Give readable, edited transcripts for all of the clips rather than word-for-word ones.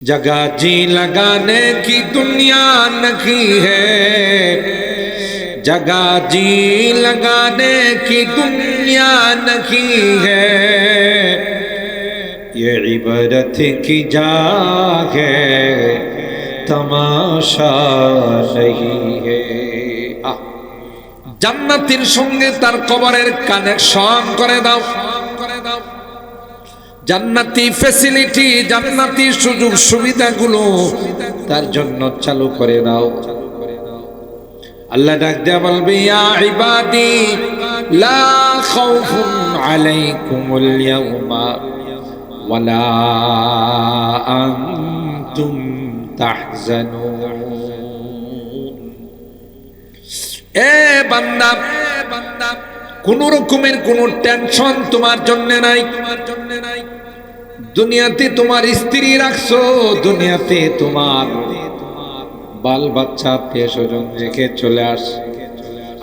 जगह जी लगाने की दुनिया नहीं है, जगह जी लगाने की दुनिया नहीं है, ये इबारत की जा है तमाशा नहीं है। জান্নাতীর সঙ্গে তার কবরের কানেকশন করে দাও, জান্নাতি ফ্যাসিলিটি, জান্নাতি সুযোগ সুবিধাগুলো তার জন্য চালু করে দাও। আল্লাহ ডাক দেয়া বলবে, ইয়া ইবাদি লা খাউফুন আলাইকুমুল ইয়াউমা ওয়ালা আনতুম তাহজানুন। এ বান্দা, কোন রকমের কোন টেনশন তোমার জন্য নাই। দুনিয়াতে তোমার স্ত্রী রাখছো, দুনিয়াতে তোমার বাল বাচ্চা আত্মীয় স্বজন রেখে চলে আস।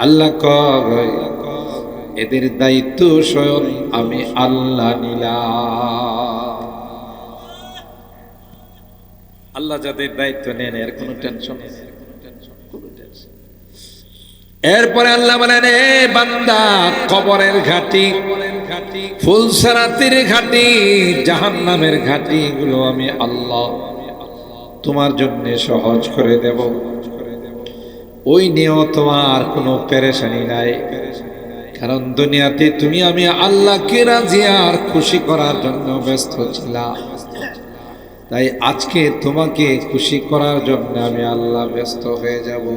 আল্লাহ কয় এদের দায়িত্ব স্বয়ং আমি আল্লাহ নিলাম। আল্লাহ যাদের দায়িত্ব নেন এর কোনো টেনশন নেই। এরপরে আল্লাহ বলেন, এ বান্দা, কবরের ঘাটি, ফুলসারাতির ঘাটি, জাহান্নামের ঘাটি গুলো আমি আল্লাহ তোমার জন্য সহজ করে দেব। ওই নিয়েও তোমার কোনো পেরেশানি নাই, কারণ দুনিয়াতে তুমি আমি আল্লাহকে রাজি আর খুশি করার জন্য ব্যস্ত ছিলাম। তাই আজকে তোমাকে খুশি করার জন্য আমি আল্লাহ ব্যস্ত হয়ে যাব।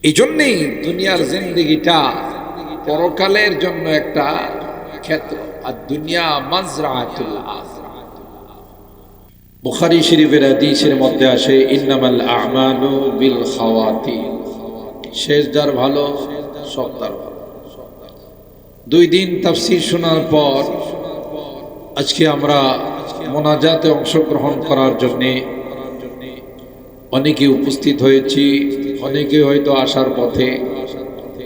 এই জন্যেই দুনিয়ার জিন্দেগিটা পরকালের জন্য একটা ক্ষেত্র, আর দুনিয়া মাজরাতুল আখিরাহ। বুখারী শরীফের হাদিসের মধ্যে আসে, ইন্নামাল আমালু বিল খাওয়াতিম, শেষ যার ভালো সব তার ভালো। 2 দিন তাফসীর শোনার পর আজকে আমরা মোনাজাতে অংশগ্রহণ করার জন্য অনেকে উপস্থিত হয়েছি, অনেকে হয়তো আসার পথে।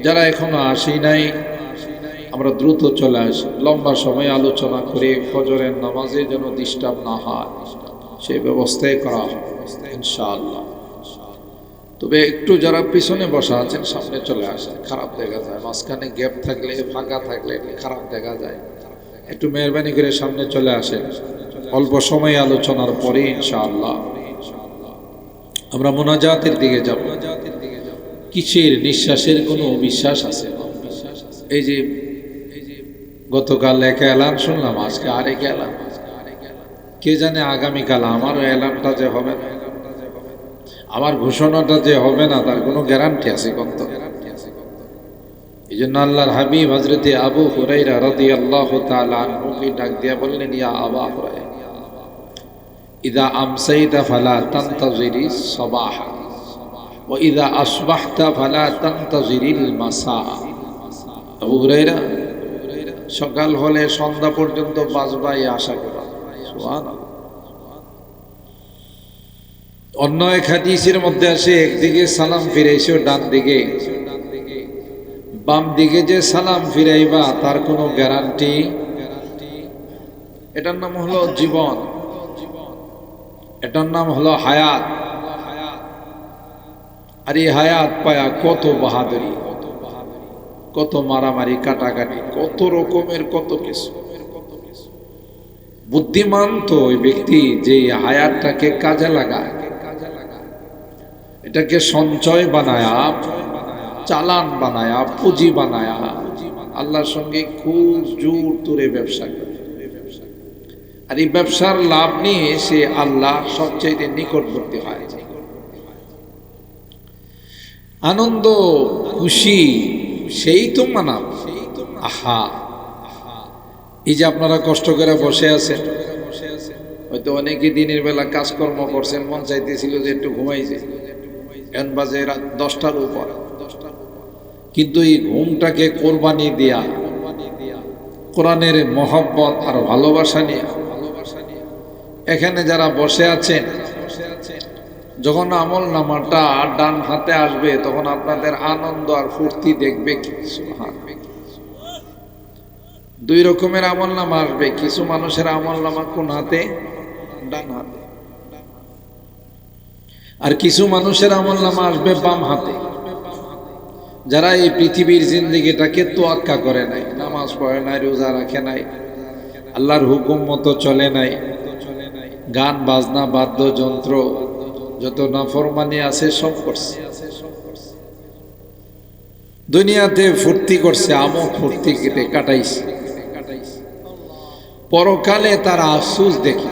যারা এখনো আসি নাই, আমরা দ্রুত চলে আসি, লম্বা সময় আলোচনা করে ফজরের নামাজে যেন ডিস্টার্ব না হয় সেই ব্যবস্থাই করা হবে ইনশাআল্লাহ। তবে একটু যারা পিছনে বসা আছেন সামনে চলে আসেন, খারাপ দেখা যায়, মাঝখানে গ্যাপ থাকলে, ফাঁকা থাকলে খারাপ দেখা যায়। একটু মেহরবানি করে সামনে চলে আসেন। অল্প সময় আলোচনার পরে ইনশাআল্লাহ আমরা মোনাজাতের দিকে যাব। কিসের? নিঃশ্বাসের কোনো বিশ্বাস আছে? এই যে গতকাল এক এলান শুনলাম, আজকে আরেক এলান। কে জানে আগামীকাল আমারও এলানটা যে হবে না, আমার ঘোষণাটা যে হবে না, তার কোনো গ্যারান্টি আছে? কত। এই জন্য আল্লাহর হাবিব হযরতে আবু হুরায়রা রাদিয়াল্লাহু তাআলা আনহুকে ডাক দিয়া বললেন, ইয়া আবা হুরায়রা, ইদা আমসাইতা ফালা তানতাজিরিস সাবাহা ওয়া ইদা আসবাহতা ফালা তানতাজিরিল মাসা। আবু হুরায়রা, সকাল হলে সন্ধ্যা পর্যন্ত বাজবাই আশা করা। সুবহানাল্লাহ। অন্য এক হাদিসের মধ্যে আসে, একদিকে সালাম ফিরাইছো ডান দিকে, বাম দিকে যে সালাম ফিরাইবা তার কোনো গ্যারান্টি। এটার নাম হলো জীবন, এটার নাম হলো হায়াত। আর এই হায়াত পায়া কত বাহাদুরি, কত মারামারি, কাটাকাটি, কত রকমের কত কিছু। বুদ্ধিমান তো ওই ব্যক্তি যে হায়াতটাকে কাজে লাগায়, এটাকে সঞ্চয় বানায়া, চালান বানায়া, পুঁজি বানায়া আল্লাহর সঙ্গে খুব জোর তোরে ব্যবসা করে। আর এই ব্যবসার লাভ নিয়ে সে আল্লাহ সবচেয়ে নিকটবর্তী হয়। আনন্দ খুশি সেই তো মানাব। আহা, এই যে আপনারা কষ্ট করে বসে আছেন, হয়তো অনেকে দিনের বেলা কাজকর্ম করছেন, মন চাইতেছিল যে একটু ঘুমাইছে, এখন বাজে রাত 10টার উপর। কিন্তু এই ঘুমটাকে কোরবানি দিয়া, কোরআনের মহব্বত আর ভালোবাসা নিয়ে এখানে যারা বসে আছেন, যখন আমল নামাটা ডান হাতে আসবে তখন আপনাদের আনন্দ আর ফুর্তি দেখবে কি। দুই রকমের আমলনামা আসবে। কিছু মানুষের আমলনামা কোন হাতে? ডান হাতে। আর কিছু মানুষের আমলনামা আসবে বাম হাতে। যারা এই পৃথিবীর জিন্দেগিটাকে তোয়াক্কা করে নাই, নামাজ পড়ে নাই, রোজা রাখে নাই, আল্লাহর হুকুম মতো চলে নাই, গান বাজনা বাদ্যযন্ত্র যত নাফরমানি আছে সব করছে, দুনিয়াতে ফুর্তি করছে, আমোদ ফুর্তি কেটে কাটাইছে। পরকালে তারা আফসোস দেখে।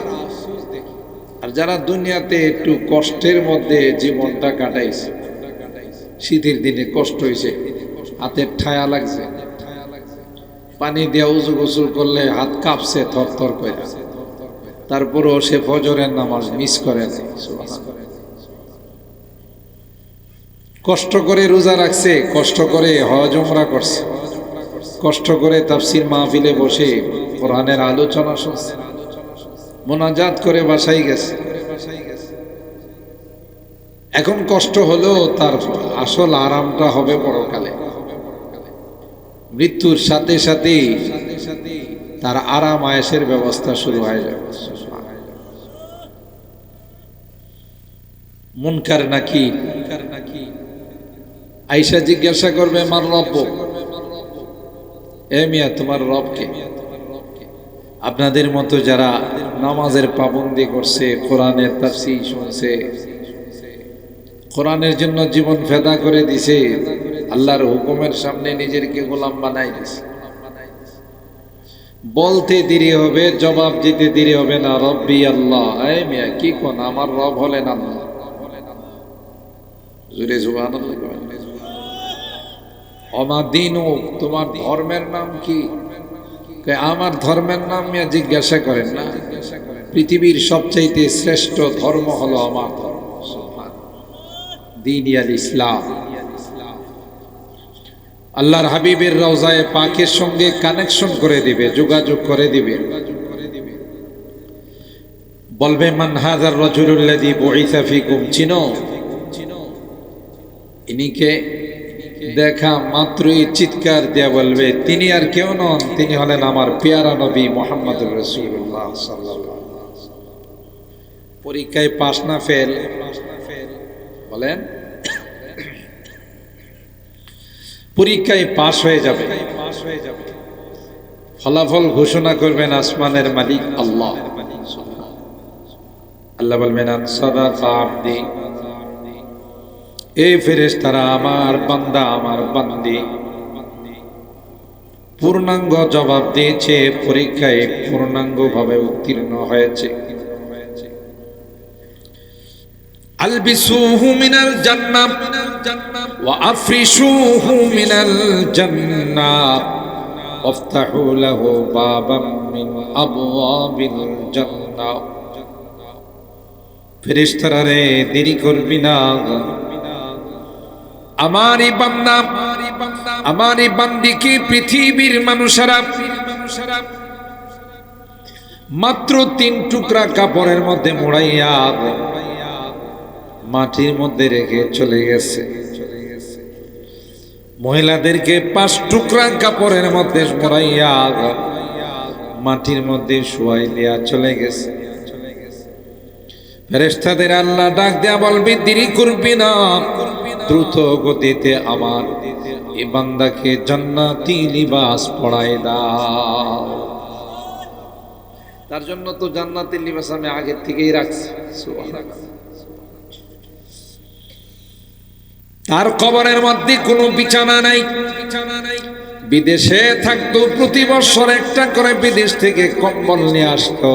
আর যারা দুনিয়াতে একটু কষ্টের মধ্যে জীবনটা কাটাইছে, শীতের দিনে কষ্ট হয়েছে, হাতের ঠায়া লাগছে, পানি দিয়ে উজু গোসল করলে হাত কাঁপছে থর থর করে, তারপরও সে ফজরের নামাজ মিস করে নাই। কষ্ট করে রোজা রাখছে, কষ্ট করে হজ উমরা করছে, কষ্ট করে তাফসীর মাহফিলে বসে কোরআনের আলোচনা শুনছে, মোনাজাত করে বাসায় গেছে। এখন কষ্ট হলেও তার আসল আরামটা হবে পরকালে। মৃত্যুর সাথে সাথে তার আরাম আয়েশের ব্যবস্থা শুরু হয়ে যাবে। মুনকার নাকি আয়েশা জিজ্ঞাসা করবে, মার রব্ব, এ মিয়া তোমার রব কে? আপনাদের মতো যারা নামাজের পাবন্দি করছে, কোরআনের তাফসীর শুনছে, কোরআনের জন্য জীবন ফেদা করে দিছে, আল্লাহর হুকুমের সামনে নিজেকে গোলাম বানাই দিছে, বলতে দেরি হবে, জবাব দিতে দেরি হবে না, রব্বি আল্লাহ। এই মিয়া কি কোন, আমার রব হলেন আল্লাহ। জোরে সুবহানাল্লাহ। ওমা দীনুক, তোমার ধর্মের নাম কি? আমার ধর্মের নাম মিয়া জিজ্ঞাসা করেন না, পৃথিবীর সবচাইতে শ্রেষ্ঠ ধর্ম হলো আমার ধর্ম, দ্বীন আল ইসলাম। আল্লাহর হাবিবের রওজায়ে পাকের সঙ্গে কানেকশন করে দিবে, যোগাযোগ করে দিবে, বলবে মান হাযার রাজুলুল্লাযী বুইসা ফীকুম, চিনো ইনিকে? দেখা মাত্রই চিৎকার দিয়ে বলবে, তিনি আর কেউ নন, তিনি হলেন আমার পেয়ারা নবী মুহাম্মদুর রাসূলুল্লাহ সাল্লাল্লাহু আলাইহি ওয়াসাল্লাম। পরীক্ষায় পাস না ফেল? বলেন, পরীক্ষায় পাস হয়ে যাবে, ফলাফল ঘোষণা করবেন আসমানের মালিক আল্লাহ। আল্লাহ বলবেন, সাদাকা আবদি, এই ফেরেশতারা আমার বান্দা, আমার বান্দি পূর্ণাঙ্গ জবাব দিয়েছে, পরীক্ষায় পূর্ণাঙ্গ ভাবে উত্তীর্ণ হয়েছে। আলবিসুহু মিনাল জান্নাহ ওয়া আফরিশুহু মিনাল জান্নাহ ওয়াফতাহু লাহু বাবাম মিন আবওয়াবিল জান্নাহ। ফেরেশতারা রে, দেরি করবি না, আমারই বান্দা, আমারই বান্দিকে পৃথিবীর মানুষেরা মাত্র 3 টুকরা কাপড়ের মধ্যে মোড়াইয়া মাটির মধ্যে রেখে চলে গেছে। মহিলাদেরকে 5 টুকরা কাপড়ের মধ্যে মোড়াইয়া মাটির মধ্যে শুয়াই দিয়া চলে গেছে। ফেরেশতাদের আল্লাহ ডাক দেয়া বলবে, দেরি করবি না, দ্রুত গতিতে আমার এই বান্দাকে জান্নাতি লিবাস পরায় দাও। তার জন্য তো জান্নাতি লিবাস আমি আগে থেকেই রাখছি। সুবহানাল্লাহ। তার কবরের মধ্যে কোনো বিছানা নাই। বিদেশে থাকতো, প্রতি বছর একটা করে বিদেশ থেকে কম্বল নিয়ে আসতো,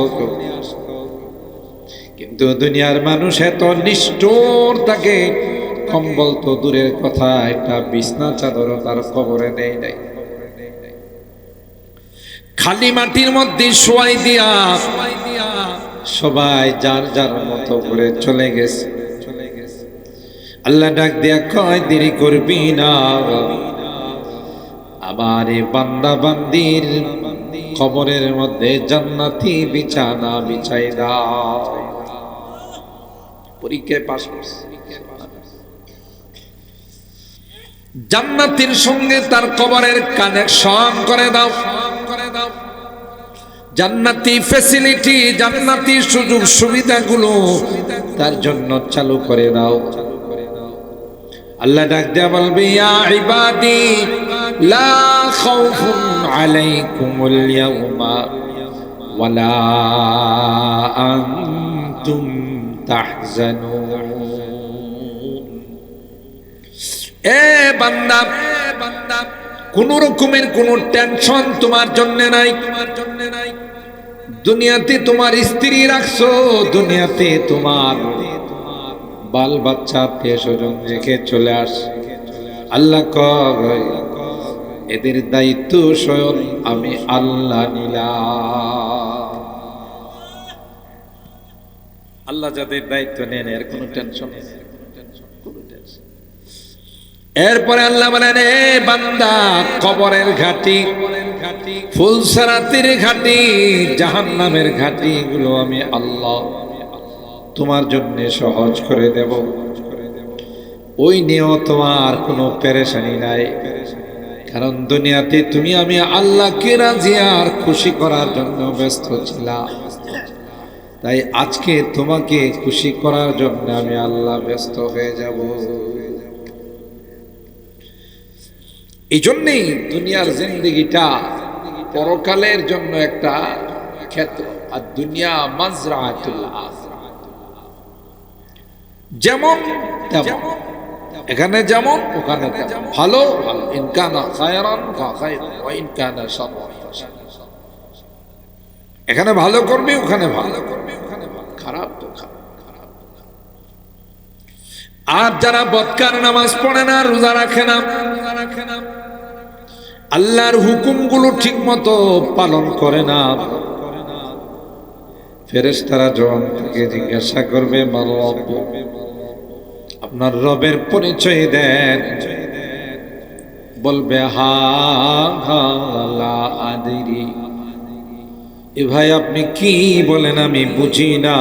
কিন্তু দুনিয়ার মানুষ এত নিষ্ঠুর, তাকে কম্বল তো দূরের কথা, একটা বিছনা চাদরও তার কবরে নেই নাই। খালি মাটির মধ্যে শোয়াই দিয়া সবাই যার যার মতো করে চলে গেছে। আল্লাহ ডাক দিয়া কয়, দেরি করবি না, আবার এই বান্দা বান্দির কবরের মধ্যে জান্নাতি বিছানা বিছাই দাও। পরীক্ষায় পাস করছে, জান্নাতের সঙ্গে তার কবরের কানেকশন করে দাও। জান্নাতি ফ্যাসিলিটি, জান্নাতি সুযোগ সুবিধাগুলো তার জন্য চালু করে দাও। আল্লাহ ডাক দেয়া বলবে, ইয়া ইবাদি লা খাউফুন আলাইকুমুল ইয়াউমা ওয়ালা আনতুম তাহজানুন। এ বান্দা, কোন রকমের কোন টেনশন তোমার জন্য নাই। দুনিয়াতে তোমার স্ত্রী রাখছো, দুনিয়াতে তোমার বাল বাচ্চা আত্মীয় স্বজন রেখে চলে আস। আল্লাহ কয় এদের দায়িত্ব স্বয়ং আমি আল্লাহ নিলাম। আল্লাহ যাদের দায়িত্ব নেন এর কোনো টেনশন নেই। এরপরে আল্লাহ বলেন, এ বান্দা, কবরের ঘাটি, ফুলসারাতির ঘাটি, জাহান্নামের ঘাটি এগুলো আমি আল্লাহ তোমার জন্য সহজ করে দেব। ওই নিয়েও তোমার কোনো পেরেশানি নাই, কারণ দুনিয়াতে তুমি আমি আল্লাহকে রাজি আর খুশি করার জন্য ব্যস্ত ছিলাম। তাই আজকে তোমাকে খুশি করার জন্য আমি আল্লাহ ব্যস্ত হয়ে যাব। এই জন্যেই দুনিয়ার জিন্দেগিটা পরকালের জন্য একটা ক্ষেত্র, আর দুনিয়া মাজরাতুল আখিরাহ। যেমন তেমন, এখানে যেমন ওখানে তেমন। ভালো ভালো, ইনকানা খায়রান ফাখায়র ওয়া ইনকানা শাররান ফাশার। এখানে ভালো করবি, ওখানে ভালো করবি, ওখানে ভালো, খারাপ তো খারাপ। আর যারা বদকার, নামাজ পড়ে না, রোজা রাখে না, আল্লাহর হুকুমগুলো ঠিক মতো পালন করে না, ফেরেশতারা যখন তাকে জিজ্ঞাসা করবে, আপনার রবের পরিচয় দেন, বলবে হা হা লা আদরি। এ ভাই আপনি কি বলেন আমি বুঝি না,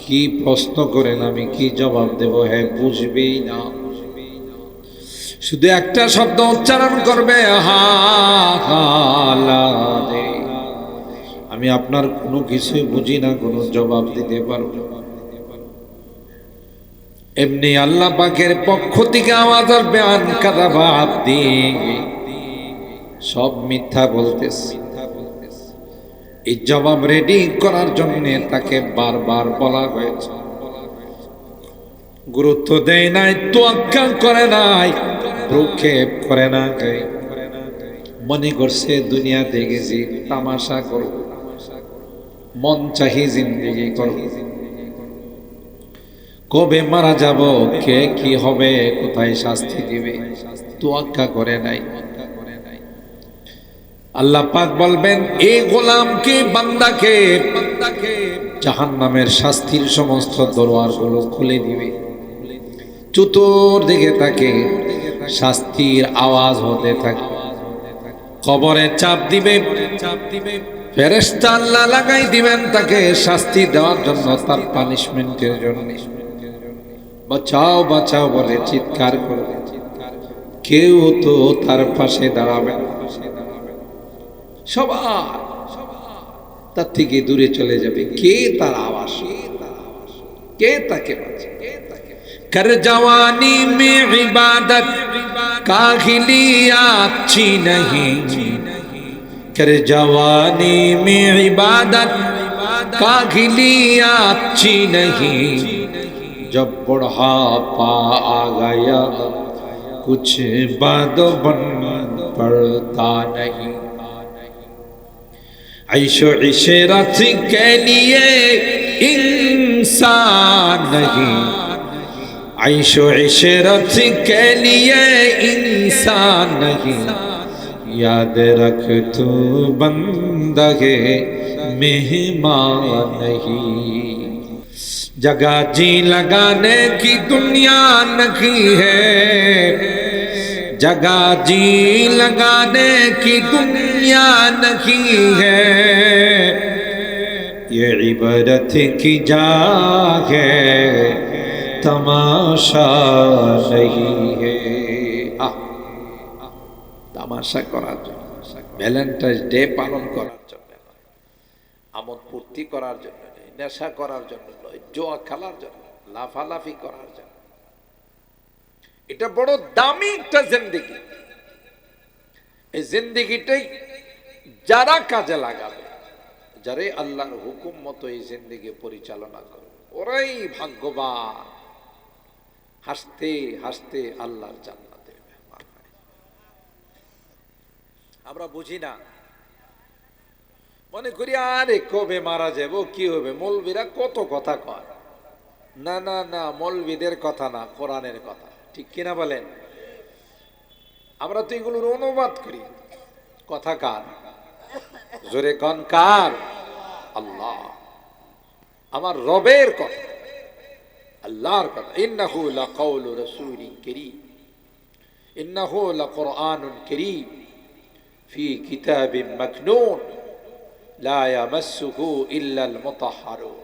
কি প্রশ্ন করেন আমি কি জবাব দেব, হ্যাঁ বুঝবেই না। শুধু একটা শব্দ উচ্চারণ করবে, হা হা লা আদরি। আমি আপনার কোনো কিছুই বুঝি না, কোনো জবাব দিতে পারবো না। এমনি আল্লাহ পাকের পক্ষ থেকে আওয়াজ আসবে, আন কাযাবা আবদি, সব মিথ্যা বলতেছে। এই জবাব রেডি করার জন্য তাকে বারবার বলা হয়েছে। গুরুত্ব দেয় নাই, তোয়াক্কা করে নাই, ভ্রুক্ষেপ করে না। মনে করছে দুনিয়া দেখেছি তামাশা করব, মন চাহি জিন্দেগি করব, কবে মারা যাব, কে কি হবে, কোথায় শাস্তি দিবে, তোয়াক্কা করে নাই। আল্লাহ পাক বলবেন, এই গোলামকে, বান্দাকে জাহান্নামের শাস্তির সমস্ত দরওয়ারগুলো খুলে দিবে। চতুর্দিকে তাকে শাস্তির আওয়াজ হতে থাকে। কবরে চাপ দিবে, ফেরেশতা আল্লাহ লাগাই দিবেন তাকে শাস্তি দেওয়ার জন্য, তার পানিশমেন্টের জন্য। বাঁচাও বাঁচাও বলে চিৎকার করবে, কেউ তো তার পাশে দাঁড়াবে না। সবাই তার থেকে দূরে চলে যাবে। কে তার আওয়াজ, কে তাকে বাঁচাবে? कर जवानी में इबादत काहिलिया अच्छी नहीं, कर जवानी में इबादत काहिलिया अच्छी नहीं, जब बुढ़ापा आ गया कुछ बादो बन पड़ता नहीं। ऐशो इशरत के लिए इंसान नहीं, ऐशो इशरत के लिए इंसान नहीं, याद रख तू बंदगे मेहमान नहीं। जगह जी लगाने की दुनिया नहीं है, जगह जी लगाने की दुनिया नहीं है, ये इबादत की जाग है, तमाशा नहीं है। तमाशा करा ভ্যালেন্টাইন্স ডে পালন করার জন্য নয়, আমোদ ফুর্তি করার জন্য নয়, নেশা করার জন্য নয়, জোয়া খেলার জন্য, লাফালাফি করার জন্য। এটা বড় দামি একটা জিন্দেগি। এই জিন্দেগিটাই যারা কাজে লাগাবে, যারাই আল্লাহর হুকুম মতো এই জিন্দেগি পরিচালনা করবে, ওরাই ভাগ্যবান। হাসতে হাসতে আল্লাহর জান্নাতে মেহমান হয়। আমরা বুঝি না, মনে করি আরে কবে মারা যাব, কি হবে, মৌলবীরা কত কথা কয়। না না না, মৌলবীদের কথা না, কোরআনের কথা, ঠিক কিনা বলেন? আমরা তো এগুলোর অনুবাদ করি। কথা কার? জোরে কন কার? আল্লাহ, আমার রবের কথা, আল্লাহর কথা। ইন্নাহু লাকাউলু রাসূলিন কারীম, ইন্নাহু লাকুরআনুন কারীম ফি কিতাবিন মাকনুন লা ইয়ামাসসুহু ইল্লাল মুতাহহারুন।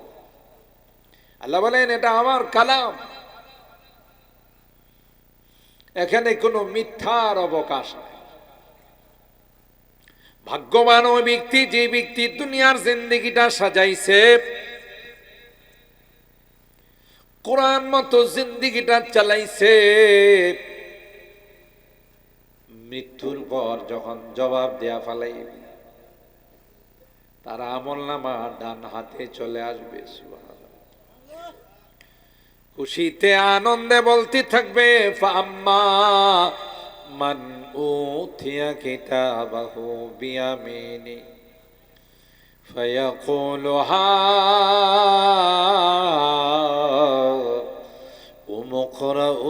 আল্লাহ বলেন এটা আমার কালাম, এখানে কোনো মিথ্যার অবকাশ নাই। ভাগ্যবান ওই ব্যক্তি যে ব্যক্তি দুনিয়ার জিন্দেগিটা সাজাইছে, কোরআন মতো জিন্দেগিটা চালাইছে। মৃত্যুর পর যখন জবাব দেয়া ফালাইবে, তার আমলনামা ডান হাতে চলে আসবে। সুবহানাল্লাহ। খুশিতে আনন্দে বলতে থাকবে, ফাম্মা মান উতিয়া কিতাবাহু বিয়ামিনি ফায়াকুলু উমুকরাউ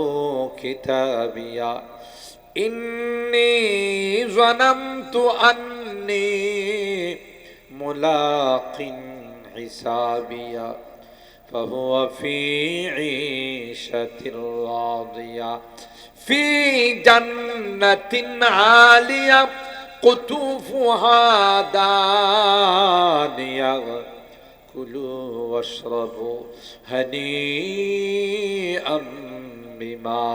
কিতাবিয়া ইন্নী যানামতু আন্নী মুলাকিন হিসাবিয়া فهو في عيشة راضية في جنة عالية قطوفها دانية كلوا واشربوا هنيئا بما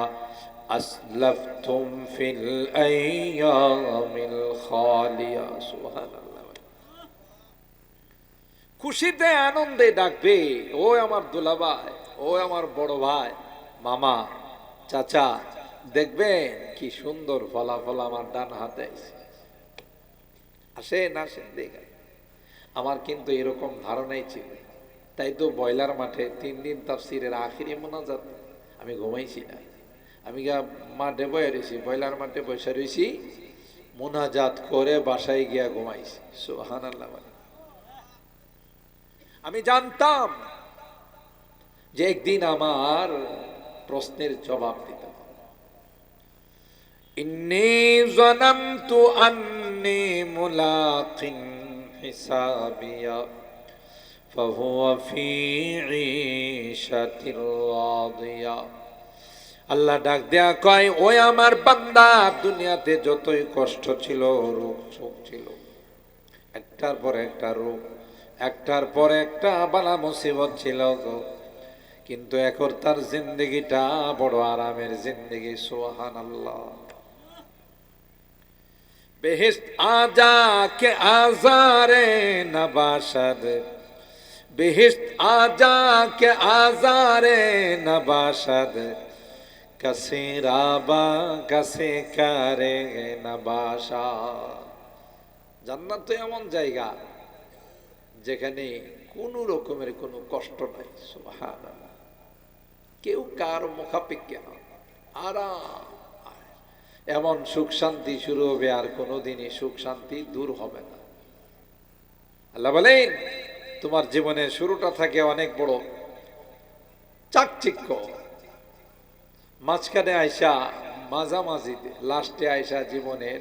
أسلفتم في الأيام الخالية سبحان الله। খুশিতে আনন্দে ডাকবে, ও আমার দুলাভাই, ও আমার বড় ভাই, মামা, চাচা, দেখবেন কি সুন্দর ফলাফল আমার ডান হাতে আসেন আসেন দেখেন। আমার কিন্তু এরকম ধারণাই ছিল, তাই তো বয়লার মাঠে 3 দিন তাফসিরের আখিরি মোনাজাত আমি ঘুমাইছি না। আমি মাঠে বয়ে রয়েছি, বয়লার মাঠে বসে রয়েছি, মোনাজাত করে বাসায় গিয়া ঘুমাইছি। সুবহানাল্লাহ। আমি জানতাম যে একদিন আমার প্রশ্নের জবাব দিতে হবে। ইন্নী যানামতু আন্নী মুলাকিন হিসাবিয়া ফাহুয়া ফি ঈশাতির রাদিয়া। আল্লাহ ডাক দেয়া কয়, ওই আমার বান্দা, দুনিয়াতে যতই কষ্ট ছিল, রোগ শোক ছিল, একটার পর একটা রোগ, একটার পর একটা বালা মুসিবত ছিল গো, কিন্তু এখন তার জিন্দেগিটা বড় আরামের জিন্দেগি। সুবহানাল্লাহ। বেহেশত আজা কে আজারে নবাশদ, বেহেশত আজা কে আজারে নবাশদ, কসে রাবা কসে করে নবাশা। জান্নাত তো এমন জায়গা যেখানে কোনো রকমের কোনো কষ্ট নাই। সুবহানাল্লাহ। কেউ কার মুখাপেক্ষী না, আরাম, এমন সুখ শান্তি শুরু হবে, আর কোনোদিনই সুখ শান্তি দূর হবে না। আল্লাহ বলেন তোমার জীবনের শুরুটা থাকে অনেক বড় চাকচিক্য, মাঝখানে আয়সা মাঝামাঝিতে, লাস্টে আয়সা জীবনের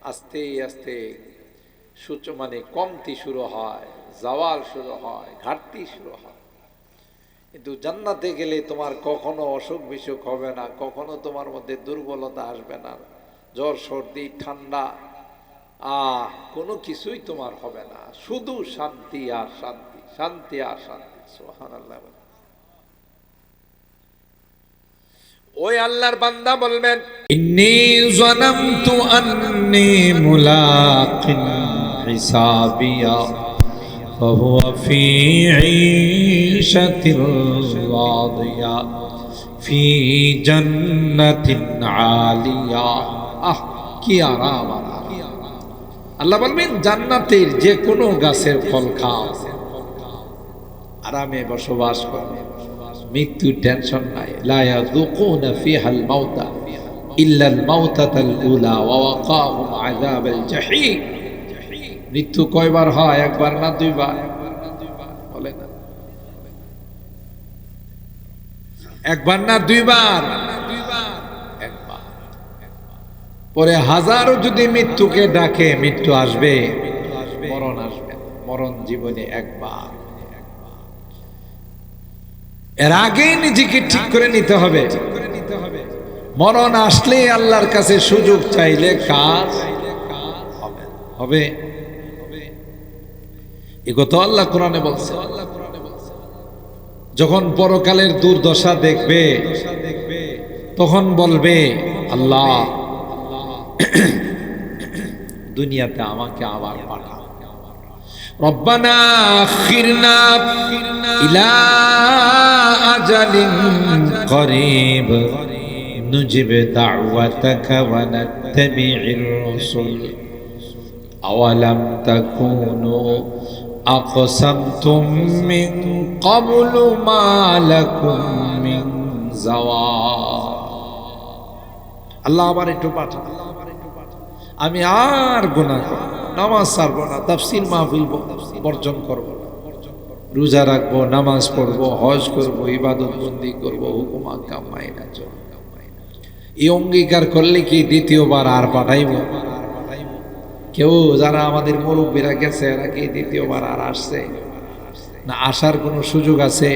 আস্তে আস্তে মানে কমতি শুরু হয়, জাওয়াল শুরু হয়, ঘাটতি শুরু হয়। কিন্তু জান্নাতে গেলে তোমার কখনো অসুখ বিসুখ হবে না, কখনো তোমার মধ্যে দুর্বলতা আসবে না, জ্বর সর্দি ঠান্ডা কোনো কিছুই তোমার হবে না, শুধু শান্তি আর শান্তি, শান্তি আর শান্তি। সুবহানাল্লাহ। ওই আল্লাহর বান্দা বলবেন ইন্নী যানামতু আন্নী মুলাকিন হিসাবিয়া ফাহুয়া ফি ঈশাতির রাদিয়া ফি জান্নাতিন আলিয়া। কি আরাম! আল্লাহ বলবেন জান্নাতের যে কোনো গাছের ফল খাও, আরামে বসবাস করো, মৃত্যুর টেনশন নাই। লা ইয়াযুকুনা ফিহাল মাউতা ইল্লাল মাউতাতাল উলা ওয়া ওয়াকাহুম আযাবাল জাহিম। মৃত্যু কয়বার হয়? একবার না দুইবার? বলে না, একবার না দুইবার? একবার। পরে হাজারো যদি মৃত্যুকে ডাকে, মৃত্যু আসবে, মরণ আসবে। মরণ জীবনে একবার। এর আগে নিজেকে ঠিক করে নিতে হবে। মরণ আসলে আল্লাহর কাছে সুযোগ চাইলে কাজ হবে। এগোতো আল্লাহ কোরআনে বলছে। যখন পরকালের দুর্দশা দেখবে তখন বলবে, আল্লাহ দুনিয়াতে আমাকে আবার পাঠাও। রব্বানা আখিরনা ইলা আজালিন করিব নুজিব দাওয়াতাকা ওয়া নাত্তাবি'র রাসূল আওয়ালাম তাকুনু আকসামতুম মিন ক্বাবলু মা লাকুম মিন যাওয়াল। আল্লাহ আবার একটু পাঠান, আমি আর গুনাহ করব না, নামাজ ছাড়ব না, তাফসীর মাহফিল বর্জন করব না, রোজা রাখবো, নামাজ পড়বো, হজ করব, ইবাদত বন্দি করব, হুকুম আহকাম মাইনা চলব। এই অঙ্গীকার করলে কি দ্বিতীয়বার আর পাঠাইব? কেউ যারা আমাদের মুরব্বীরা গেছে এরা কি দ্বিতীয়বার আর আসছে না? আসার কোনো সুযোগ আছে?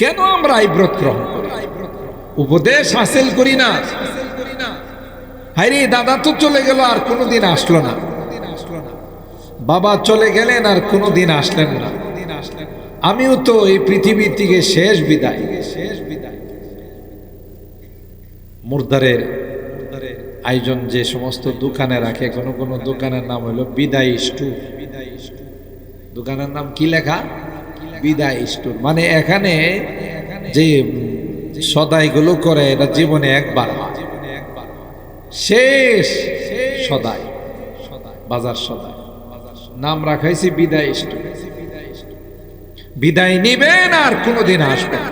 কেন আমরা ইবরত গ্রহণ করি, উপদেশ হাসিল করি না? হায়রে দাদা তো চলে গেল আর কোনোদিন আসলো না, বাবা চলে গেলেন আর কোনোদিন আসলেন না, আমিও তো এই পৃথিবী থেকে শেষ বিদায়। মুর্দারের আয়োজন যে সমস্ত দোকানে রাখে, কোন কোন দোকানের নাম হলো বিদায় স্টোর। দোকানের নাম কি লেখা? বিদায় স্টোর। মানে এখানে যে সদাইগুলো করে এটা জীবনে একবার হয়, শেষ সদাই, বাজার সদাই। নাম রাখাইছি বিদায় স্টোর। বিদায় নিবেন আর কোনোদিন আসবেন,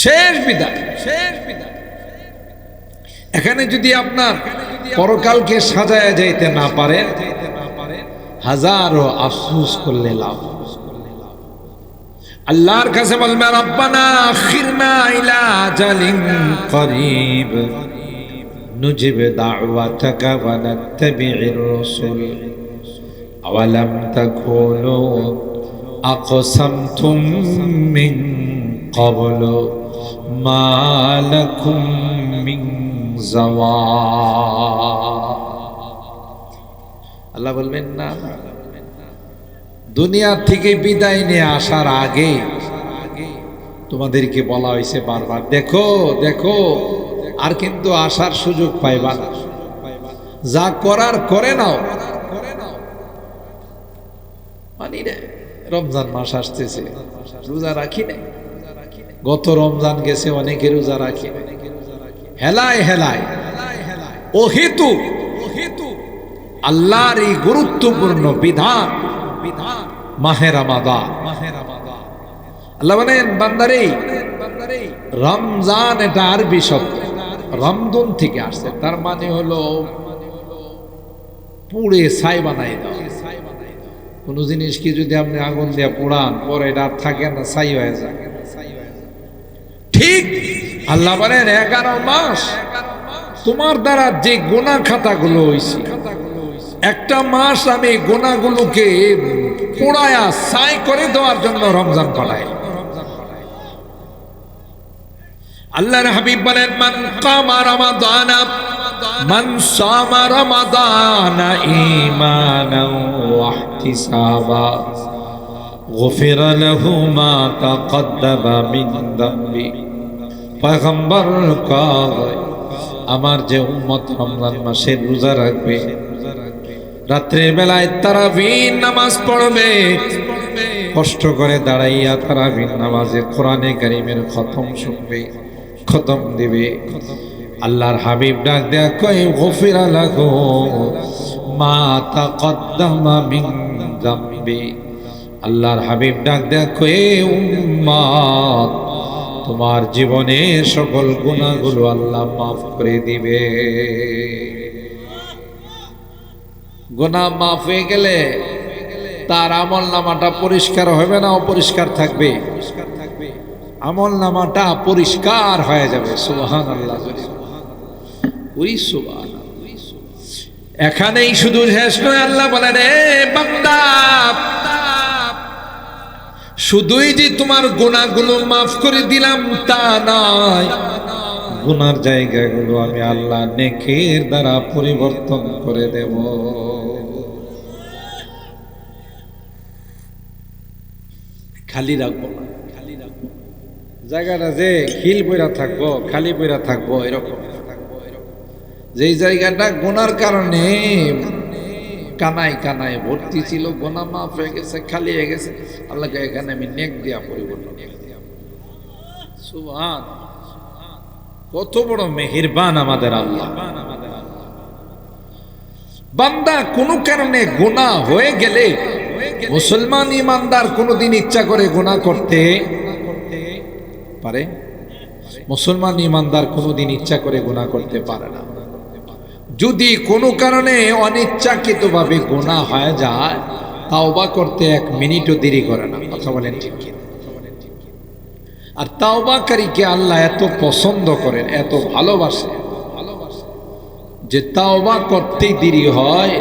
শেষ বিদায়, শেষ বিদায়। এখানে যদি আপনার পরকালকে সাজায়া যাইতে না পারেন, হাজারো আফসোস করলে লাভ। আল্লাহর কাছে বলবেন রব্বানা আখিরনা ইলা আজালিন করিব নুজিব দাওয়াতাকা ওয়া নাত্তাবি'র রাসূল আওয়ালাম তাকুনু আকসামতুম মিন ক্বাবলু মা লাকুম মিন যাওয়াল। আল্লাহ বলবেন না, দুনিয়া থেকে বিদায় নিয়ে আসার আগে তোমাদেরকে বলা হয়েছে বারবার, দেখো দেখো, আর কিন্তু আসার সুযোগ পাইবা না, যা করার করে নাও। মানি রে, রমজান মাস আসতেছে, রোজা রাখি নাই, গত রমজান গেছে, অনেকে রোজা রাখি নাই, হেলায় হেলায় অহেতু আল্লাহর এই গুরুত্বপূর্ণ বিধান মাহে রমাদান। আল্লাহ বলেন বান্দারে, রমজান এটা আরবি শব্দ, রমদুন থেকে আসছে, তার মানে হলো পুড়ে ছাই বানাই দাও। কোন জিনিসকে যদি আপনি আগুন দিয়ে পোড়ান, পরে এটা থাকে না, ছাই হয়ে যায়। ঠিক আল্লাহ বলেন 11 মাস তোমার দ্বারা যে গুনাহ খাতাগুলো হইছে, একটা মাস আমি গুনাহগুলোকে পোড়ায়া ছাই করে দেওয়ার জন্য রমজান পাঠাই। আল্লাহর হাবিব বলেন মান কামা রমাদানা মান সামা রমাদানা ঈমানাও ওয়া ইহতিসাবা غفر له ما تقدم من ذنبه পয়গম্বর কয় আমার যে উম্মত রমজান মাসে রোজা রাখবে, রাত্রের বেলায় তারাবির নামাজ পড়বে, কষ্ট করে দাঁড়াইয়া তারাবির নামাজে কোরআনে কারীমের খতম শুনবে, খতম দিবে, আল্লাহর হাবিব ডাক দেয়া কয় গফিরা লাহু মা তাকদ্দামা মিন যামবি। আল্লাহর হাবিব ডাক দেয়া কয় উম্মত তোমার জীবনের সকল গুনাহগুলো আল্লাহ মাফ করে দিবে। গুনাহ মাফ হয়ে গেলে তার আমল নামাটা পরিষ্কার হবে না, অপরিষ্কার থাকবে? আমল নামাটা পরিষ্কার হয়ে যাবে। সুবহানাল্লাহ। ওই সুবহান। এখানেই শুধু শেষ নয়, আল্লাহ বলেন রে বান্দা, শুধুই যে তোমার গুনাহগুলো মাফ করে দিলাম তা নয়, গুনার জায়গাগুলো আমি আল্লাহ নেকির দ্বারা পরিবর্তন করে দেব। খালি রাখবো না, জায়গাটা যে খিল বইরা থাকবো, খালি বইরা থাকবো, এরকম যেই জায়গাটা গুনার কারণে কানায় কানায় ভর্তি ছিল, গুনাহ মাফ হয়ে গেছে, খালি হয়ে গেছে, আল্লাহকে এখানে আমি নেক দিয়া পরিবর্তন। সুবহান। কত বড় মেহেরবান আমাদের আল্লাহ। বান্দা কোনো কারণে গুনাহ হয়ে গেলে মুসলমান ইমানদার কোনোদিন ইচ্ছা করে গুনাহ করতে পারে? মুসলমান ইমানদার কোনোদিন ইচ্ছা করে গুনাহ করতে পারে না। যদি কোনো কারণে অনিচ্ছাকৃতভাবে গুনাহ হয়ে যায়, তাওবা করতে 1 মিনিটও দেরি করে না। কথা বলেন ঠিক কি? আর তাওবাকারীকে আল্লাহ এত পছন্দ করেন, এত ভালোবাসেন যে তাওবা করতেই দেরি হয়,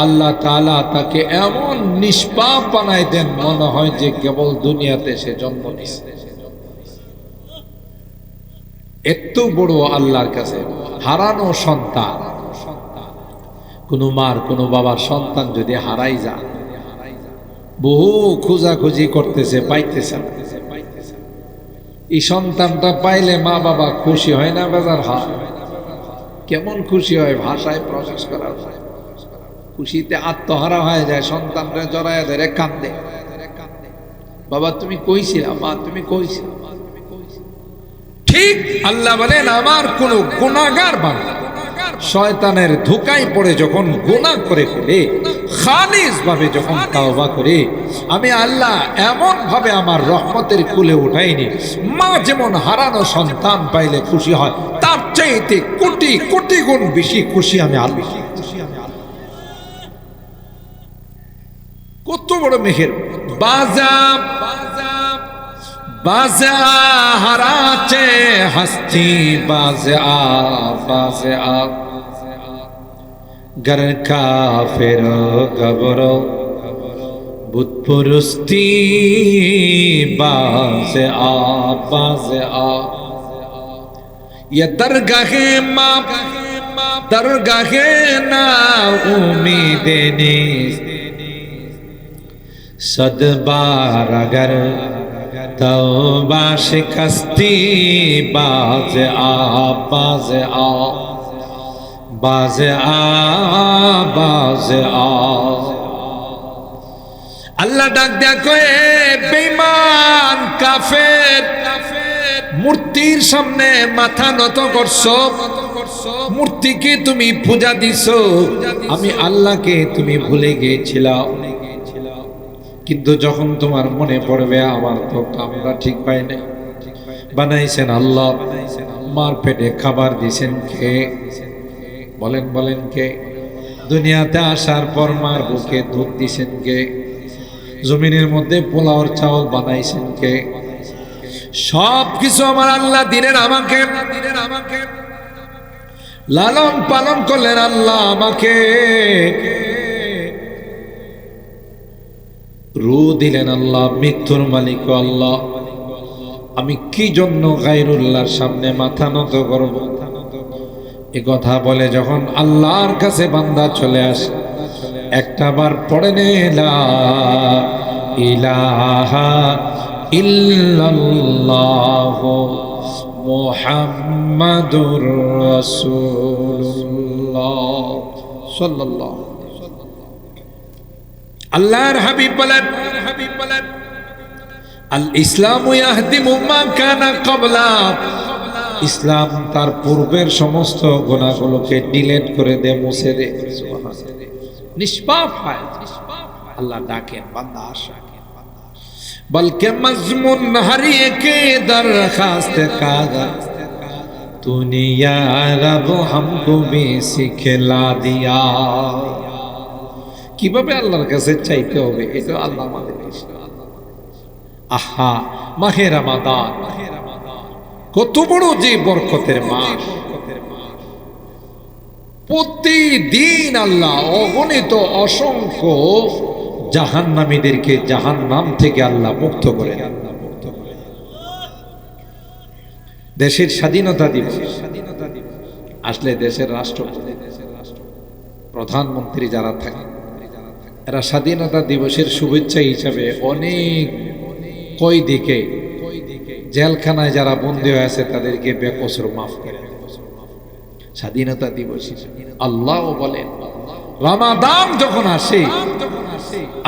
আল্লাহ তাআলা তাকে এমন নিষ্পাপ বানায় দেন, মনে হয় যে কেবল দুনিয়াতে সে জন্ম নিয়েছে। এত বড় আল্লাহর কাছে হারানো সন্তান, কোনো মার কোনো বাবার সন্তান যদি হারাই যায়, বহু খোঁজাখুঁজি করতেছে, পাইতেছে না। এই সন্তানটা পাইলে মা বাবা খুশি হয় না? বেজার হয়। কেমন খুশি হয়, ভাষায় প্রকাশ করা হয়। খুশিতে আত্মহারা হয়ে যায়, সন্তানরা জড়ায় ধরে কান্দে, বাবা তুমি কইছিলা, মা তুমি কইছিলা। ঠিক আল্লাহ বলেন আমার কোন গুনাহগার বান্দা শয়তানের ধোঁকায় পড়ে যখন গুনাহ করে ফেলে, খালিস ভাবে যখন তাওবা করে, আমি আল্লাহ এমন ভাবে আমার রহমতের কুলে উঠাইনি। মা যেমন হারানো সন্তান পাইলে খুশি হয়, তার চাইতে কোটি কোটি গুণ বেশি খুশি আমি আল্লাহ। কত বড় মেহের। বাজা বাজা হারাচ্ছে হস্তি, বাজে আ বাজে আ गर काफिर गबरो बुत पुरुस्ती, बाज़ आ ये दरगाहे माँ दरगाहे ना उम्मीदे नीज़, सद बार अगर तौबा शिकस्ती, बाज़ आ बाज़ आ बाज़े आ बाज़े आ। अल्लाह डाक दिया कोई बेईमान काफिर, মূর্তির সামনে মাথা নত করছো, মূর্তিকে তুমি পূজা দিছো, আমি আল্লাহকে তুমি ভুলে গিয়েছিলা। কিন্তু যখন তোমার মনে পড়বে আমার তো কামরা ঠিক পাই না, বানাইছেন আল্লাহ, মার পেটে খাবার দিছেন কে? বলেন বলেন কে? দুনিয়াতে আসার পর মার বুকে দুধ দিছেন কে? জমিনের মধ্যে পোলাওর চাউল বানাইছেন কে? সব কিছু আমার আল্লাহ দিলেন আমাকে, লালন পালন করলেন আল্লাহ আমাকে, রূহ দিলেন আল্লাহ, মৃত্যুর মালিক আল্লাহ। আমি কি জন্য গায়রুল্লাহর সামনে মাথা নত করব? এ কথা বলে যখন আল্লাহর কাছে বান্দা চলে আসে, একটা বার পড়ে নে লা ইলাহা ইল্লাল্লাহ মুহাম্মাদুর রাসূলুল্লাহ সাল্লাল্লাহু আল্লাহর হাবিব বলেন আল ইসলামু ইয়াহদিমু মা কানা ক্বাবলা, ইসলাম তার পূর্বের সমস্ত গুনাহগুলোকে ডিলিট করে দেয়, মুছে দেয়। সুবহানাল্লাহ, নিষ্পাপ হয়। আল্লাহ ডাকেন, বান্দা আসা, বলকে মজমুন হারিয়ে কে দরখাস্ত কাগা तूने या रब हमको भी सिखला दिया। কিভাবে আল্লাহর কাছে চাইতে হবে এটা আল্লাহ আমাদের আহা মাহে রমাদান কত বড় যে বরকতের মাস, প্রতিদিন আল্লাহ অগণিত অসংখ্য জাহান্নামীদেরকে জাহান্নাম থেকে আল্লাহ মুক্ত করে। দেশের স্বাধীনতা দিবস আসলে দেশের রাষ্ট্রপতি, প্রধানমন্ত্রী যারা থাকে এরা স্বাধীনতা দিবসের শুভেচ্ছা হিসাবে অনেক কয়েদিকে, জেলখানায় যারা বন্দী হয়ে আছে তাদেরকে বেকসুর মাফ করে স্বাধীনতা দিবস। আল্লাহ বলেন রমাদান যখন আসে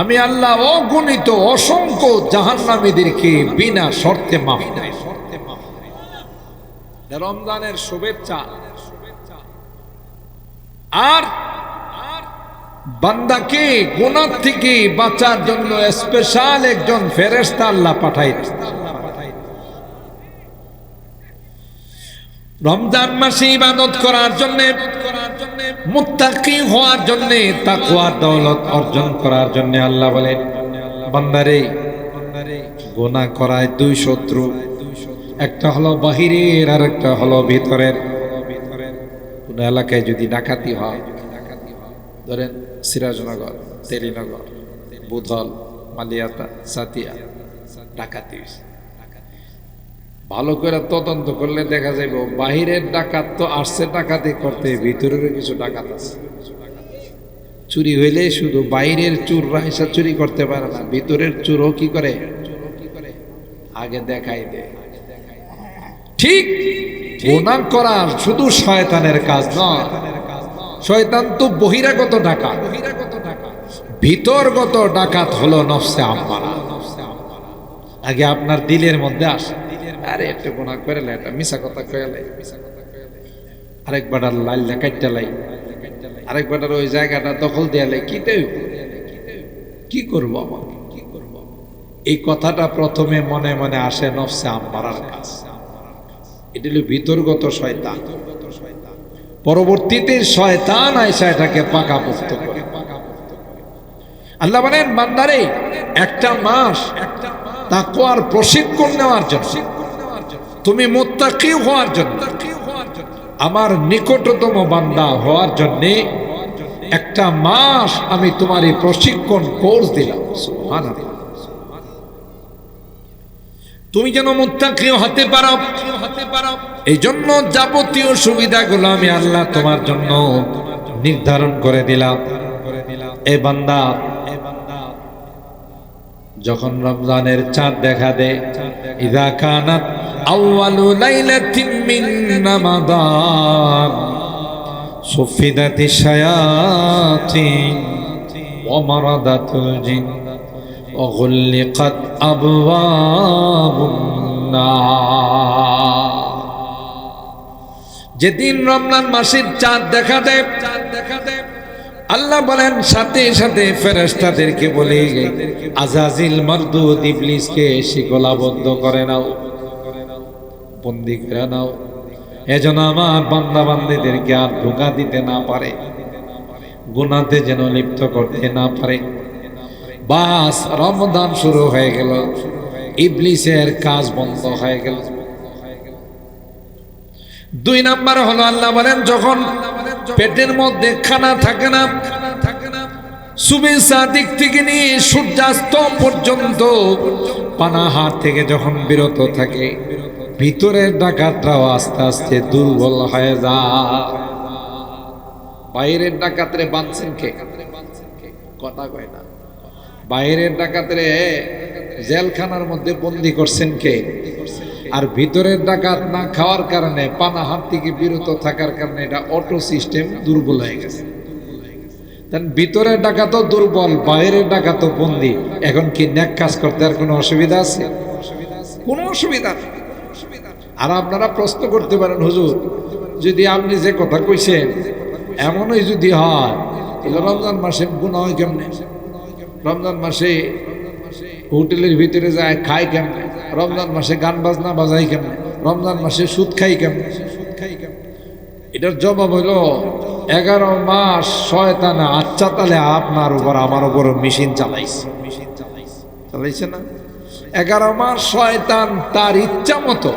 আমি আল্লাহ অগণিত অসংখ্য জাহান্নামীদেরকে বিনা শর্তে মাফ করি। রমজানের শুভেচ্ছা। আর বান্দাকে গুনাহ থেকে বাঁচার জন্য স্পেশাল একজন ফেরেশতা আল্লাহ পাঠায়। রমজান মাসে ইবাদত করার জন্য, মুত্তাকি হওয়ার জন্য, তাকওয়ার দৌলত অর্জন করার জন্য আল্লাহ বলেন বান্দারে গুনাহ করায় দুই শত্রু, একটা হলো বাহিরের আর একটা হলো ভিতরের। কোন এলাকায় যদি ডাকাতি হয়, ধরেন সিরাজনগর, তেলিনগর, বুধল, মালিয়াতা, সাতিয়া ডাকাতি, ভালো করে তদন্ত করলে দেখা যাবে বাহিরের ডাকাত তো আসছে ডাকাতি করতে, ভিতরের কিছু ডাকাত আছে। চুরি হইলে শুধু বাইরের চোররা এসে চুরি করতে পারে না, ভিতরের চোরও কি করে আগে দেখাই দেয়। ঠিক গুনাহ করা শুধু শয়তানের কাজ নয়, শয়তান তো বহিরাগত ডাকাত, ভিতরগত ডাকাত হলো নফসে আম্মারা। আগে আপনার দিলের মধ্যে আসে, আরে একটু গুনাহ করে লাই, একটা মিছা কথা কয়ে লাই, আরেকবার লাল কাটতে লাই, আরেকবার ওই জায়গাটা দখল দিয়ে লাই, কি করবো আমাকে, কি করবো। এই কথাটা প্রথমে মনে মনে আসে নফসে আম্মারার কাজ, এটা হলো ভিতরগত শয়তান। পরবর্তীতে শয়তান আইসা এটাকে পাকাপোক্ত করে। আল্লাহ বলেন বান্দারে একটা মাস তাকওয়ার প্রশিক্ষণ নেওয়ার জন্য, তুমি মুত্তাকি হওয়ার জন্য, আমার নিকটতম বান্দা হওয়ার জন্য একটা মাস আমি তোমার এই প্রশিক্ষণ কোর্স দিলাম। সুবহানাল্লাহ, তুমি যেন মুত্তাকি হতে পারো, এই জন্য যাবতীয় সুবিধাগুলো আমি আল্লাহ তোমার জন্য নির্ধারণ করে দিলাম। এ বান্দা যখন রমজানের চাঁদ দেখা দেয়, ইযা কানাত আউয়ালু লাইলাতিন মিন রমাদান সুফিদাতিশ শায়াতিন ওয়া মারাদাতুল জিন ওয়া গুল্লিকাত আবওয়াবুন নার। যেদিন রমজান মাসের চাঁদ দেখা দেয়, আল্লাহ বলেন সাথে সাথে ফেরেশতাদেরকে বলে আজাজিল মারদুদ ইবলিসকে শিকলাবদ্ধ করে নাও, বন্দী করে নাও, এজন্য আমার বান্দা বান্দীদেরকে আর ধোঁকা দিতে না পারে, গুনাতে যেন লিপ্ত করতে না পারে। বাস রমজান শুরু হয়ে গেল, ইবলিসের কাজ বন্ধ হয়ে গেল। দুই নাম্বার হলো আল্লাহ বলেন যখন পেটের মধ্যে খানা থাকে না, সুবে সাদিক থেকে নিয়ে সূর্যাস্ত পর্যন্ত পানাহার থেকে যখন বিরত থাকে, ভিতরের ডাকাতরাও আস্তে আস্তে দুর্বল হয়ে যায়। বাইরের ডাকাতরে বাঁধছেন কে? কথা কয় না। বাইরের ডাকাতরে জেলখানার মধ্যে বন্দি করছেন কে? আর ভিতরের ডাকাত না খাওয়ার কারণে, পানাহার থেকে বিরত থাকার কারণে এটা অটো সিস্টেম দুর্বল হয়ে গেছে। ভিতরের ডাকাতও দুর্বল, বাইরের ডাকাতও বন্দি। এখন কি ন্যাক কাজ করতে আর কোনো অসুবিধা আছে? কোনো অসুবিধা নেই। আর আপনারা প্রশ্ন করতে পারেন, হুজুর যদি আপনি যে কথা কইছেন এমনই যদি হয় তাহলে রমজান মাসে গুনাহ হয় কেমনে? রমজান মাসে হোটেলের ভিতরে যায় খায় কেমনে? রমজান মাসে গান বাজনা বাজাই কেমনে? রমজান মাসে সুদ খাই কেমনে? এটার জবাব হইল 11 মাস শয়তানে আচ্ছা তাহলে আপনার উপর আমার উপর মেশিন চালাইছে না? 11 মাস শয়তান তার ইচ্ছা মতো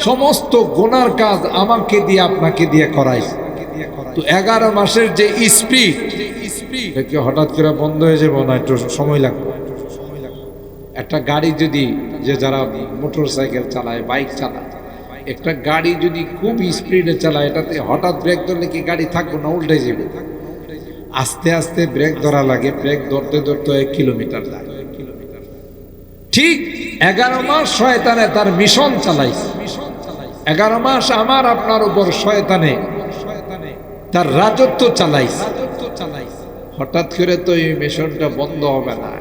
সমস্ত গুনার কাজ আমাকে দিয়ে আপনাকে দিয়ে করাইছে। তো 11 মাসের যে স্পিড হঠাৎ করে বন্ধ হয়ে যাবে না, একটু সময় লাগবে। একটা গাড়ি যদি, যে যারা মোটর সাইকেল চালায়, বাইক চালায়, একটা গাড়ি যদি খুব স্পিডে চালায়, এটাতে হঠাৎ ব্রেক ধরলে কি গাড়ি থাকবো না? উল্টে যাবে। আস্তে আস্তে ব্রেক ধরা লাগে, ব্রেক ধরতে ধরতে 1 কিলোমিটার যায়। ঠিক 11 মাস শয়তানে তার মিশন চালাইছে। 11 মাস আমার আপনার উপর শয়তানে তার রাজত্ব চালাইছে। হঠাৎ করে তো এই মিশনটা বন্ধ হবে না।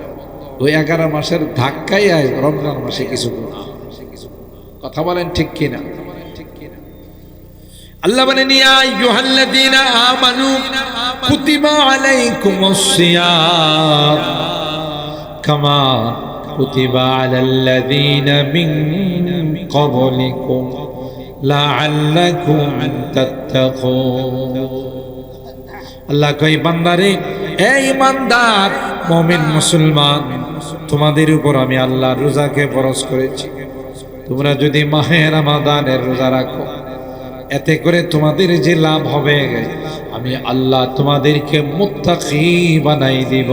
ওই 11 মাসের ধাক্কাই আয় রমজান মাসে কিছু গুনাহ। কথা বলেন ঠিক কিনা? আল্লাহ বলেন, ইয়া আইয়ুহাল্লাযীনা আমানু কুতিবা আলাইকুমুস সিয়াম কামা কুতিবা আলাল্লাযীনা মিন ক্বাবলিকুম লাআল্লাকুম তাত্তাকুন। আল্লাহ কই, বান্দারে, এই ইমানদার মুমিন মুসলমান, তোমাদের উপর আমি আল্লাহ রোজাকে ফরজ করেছি। তোমরা যদি মাহে রমাদানের রোজা রাখো, এতে করে তোমাদের যে লাভ হবে, আমি আল্লাহ তোমাদেরকে মুত্তাকি বানাই দিব।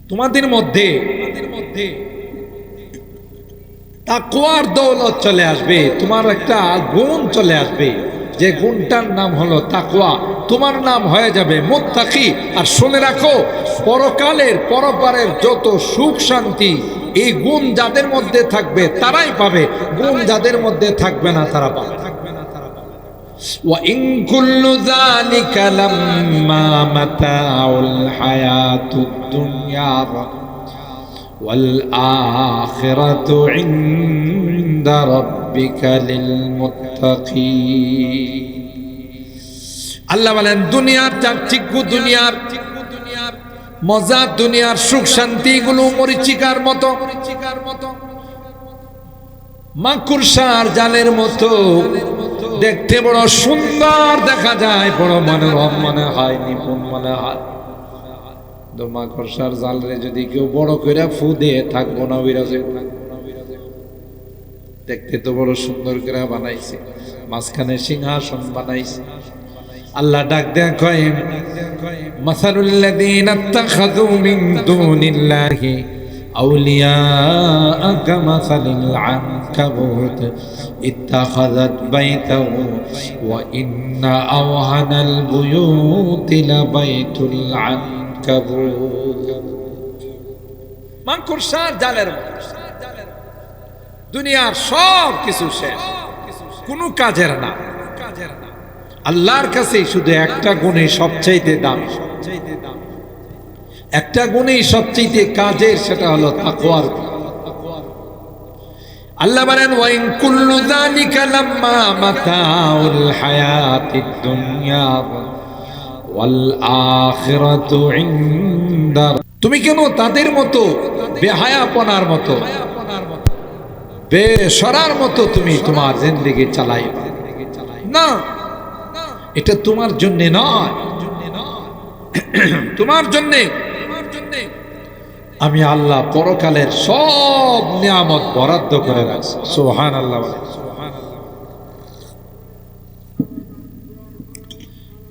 তোমাদের মধ্যে তাকওয়ার দৌলত চলে আসবে, তোমার একটা গুণ চলে আসবে, যে গুণটার নাম হলো তাকওয়া। তোমার নাম হয়ে যাবে মুত্তাকি। আর শুনে রাখো, পরকালের পরপারের যত সুখ শান্তি এই গুণ যাদের মধ্যে থাকবে তারাই পাবে, গুণ যাদের মধ্যে থাকবে না তারা পাবে। ওয়া ইন কুল্লু যালিকা লাম্মা মাতাউল হায়াতুদ দুনিয়া ওয়াল আখিরাতু ইনদা রাব্বিকা লিল মুত্তাকিন। আল্লাহ বলেন, দুনিয়ার চাকচিক্য, দুনিয়ার মজা, দুনিয়ার সুখ শান্তি গুলো মরিচিকার মতো, মাকড়সার জালের মতো। দেখতে বড় সুন্দর দেখা যায়, বড় মনোরম মনে হয়, নিপুণ মনে হয়। তো মাকড়সার জালরে যদি কেউ বড় করে ফু দিয়ে থাকবো না, বিরাজে দেখতে তো বড় সুন্দর করে বানাইছে, মাঝখানে সিংহাসন বানাইছে। আল্লাহ ডাক দেয়া কয়, মাসালুল লাযীনা ইত্তাখাযু মিন দুনিল্লাহি আউলিয়া কামাসালিল আনকাবুত ইত্তাখাযাত বাইতাহু ওয়া ইন্না আওহানাল বুয়ুতি লাবাইতুল আনকাবুত। মাকড়সার জালের মতো দুনিয়ার সব কিছু শেষ, কোনো কাজের না। আল্লাহর কাছে শুধু একটা গুণই সবচাইতে দামি, একটা গুণই সবচাইতে কাজের, সেটা হলো তাকওয়ার। আল্লাহ বলেন, ওয়া ইন কুল্লু যালিকা লাম্মা মাতাউল হায়াতিদ দুনিয়া ওয়াল আখিরাতু ইনদা। তুমি কেন তাদের মতো বেহায়াপনার মতো, বেশরার মতো তুমি তোমার জিন্দেগি চালাইবা না? এটা তোমার জন্য নয়, তোমার জন্য আমি আল্লাহ পরকালের সব নিয়ামত বরাদ্দ করে রাখছি। সুবহানাল্লাহ।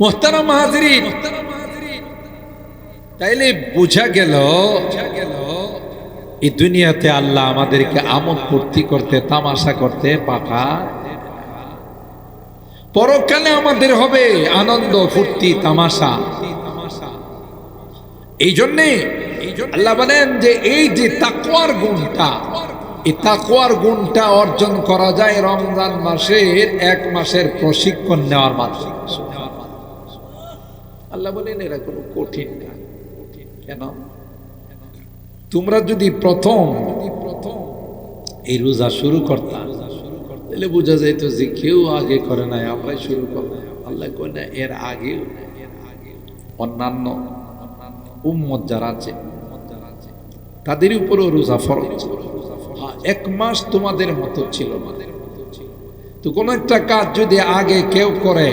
মুহতারাম হাজিরিন, তাইলে বোঝা গেল এই দুনিয়াতে আল্লাহ আমাদেরকে আমোদ ফুর্তি করতে, তামাশা করতে পাঠায়। পরকালে আমাদের হবে আনন্দ ফুর্তি তামাশা। এই জন্যে আল্লাহ বলেন যে এই যে তাকওয়ার গুণটা, এই তাকওয়ার গুণটা অর্জন করা যায় রমজান মাসের 1 মাসের প্রশিক্ষণ নেওয়ার মাধ্যমে। আল্লাহ বলেন এরা কোনো কঠিন না। কেন? তোমরা যদি প্রথম এই রোজা শুরু করতাম তাহলে বোঝা যাইতো যে কেউ আগে করে নাই, আমরাই শুরু করলাম। আল্লাহ কয় না, এর আগে অন্যান্য উম্মত যারা আছে তাদের উপরও রোজা ফরজ। 1 মাস তোমাদের মতো ছিল না। তো কোন একটা কাজ যদি আগে কেউ করে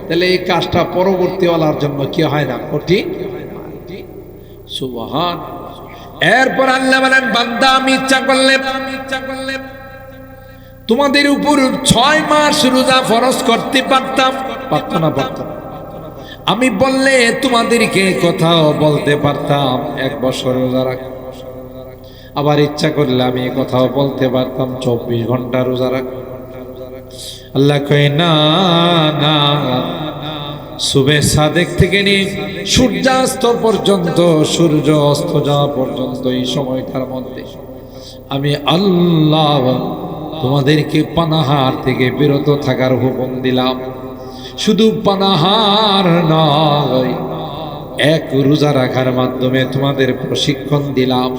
তাহলে এই কাজটা পরবর্তীওয়ালার জন্য কি হয় না, কঠিন। সুবহান। এরপর আল্লাহ বলেন, বান্দা আমি ইচ্ছা করলে তোমাদের উপর 6 মাস রোজা ফরজ করতে পারতাম, পারতাম না? পারতাম। আমি বললে তোমাদেরকে কথাও বলতে পারতাম 1 বছর রোজা রাখ। আবার ইচ্ছা করলে আমি কথাও বলতে পারতাম 24 ঘন্টা রোজা রাখ। আল্লাহ কয় না না, সুবে সাদেক থেকে নিয়ে সূর্যাস্ত পর্যন্ত, সূর্য অস্ত যাওয়া পর্যন্ত এই সময়টার মধ্যে আমি আল্লাহ তোমাদেরকে পানাহার থেকে বিরত থাকার হুকুম দিলাম। শুধু পানাহার নয়, 1 রোজা রাখার মাধ্যমে তোমাদের প্রশিক্ষণ দিলাম।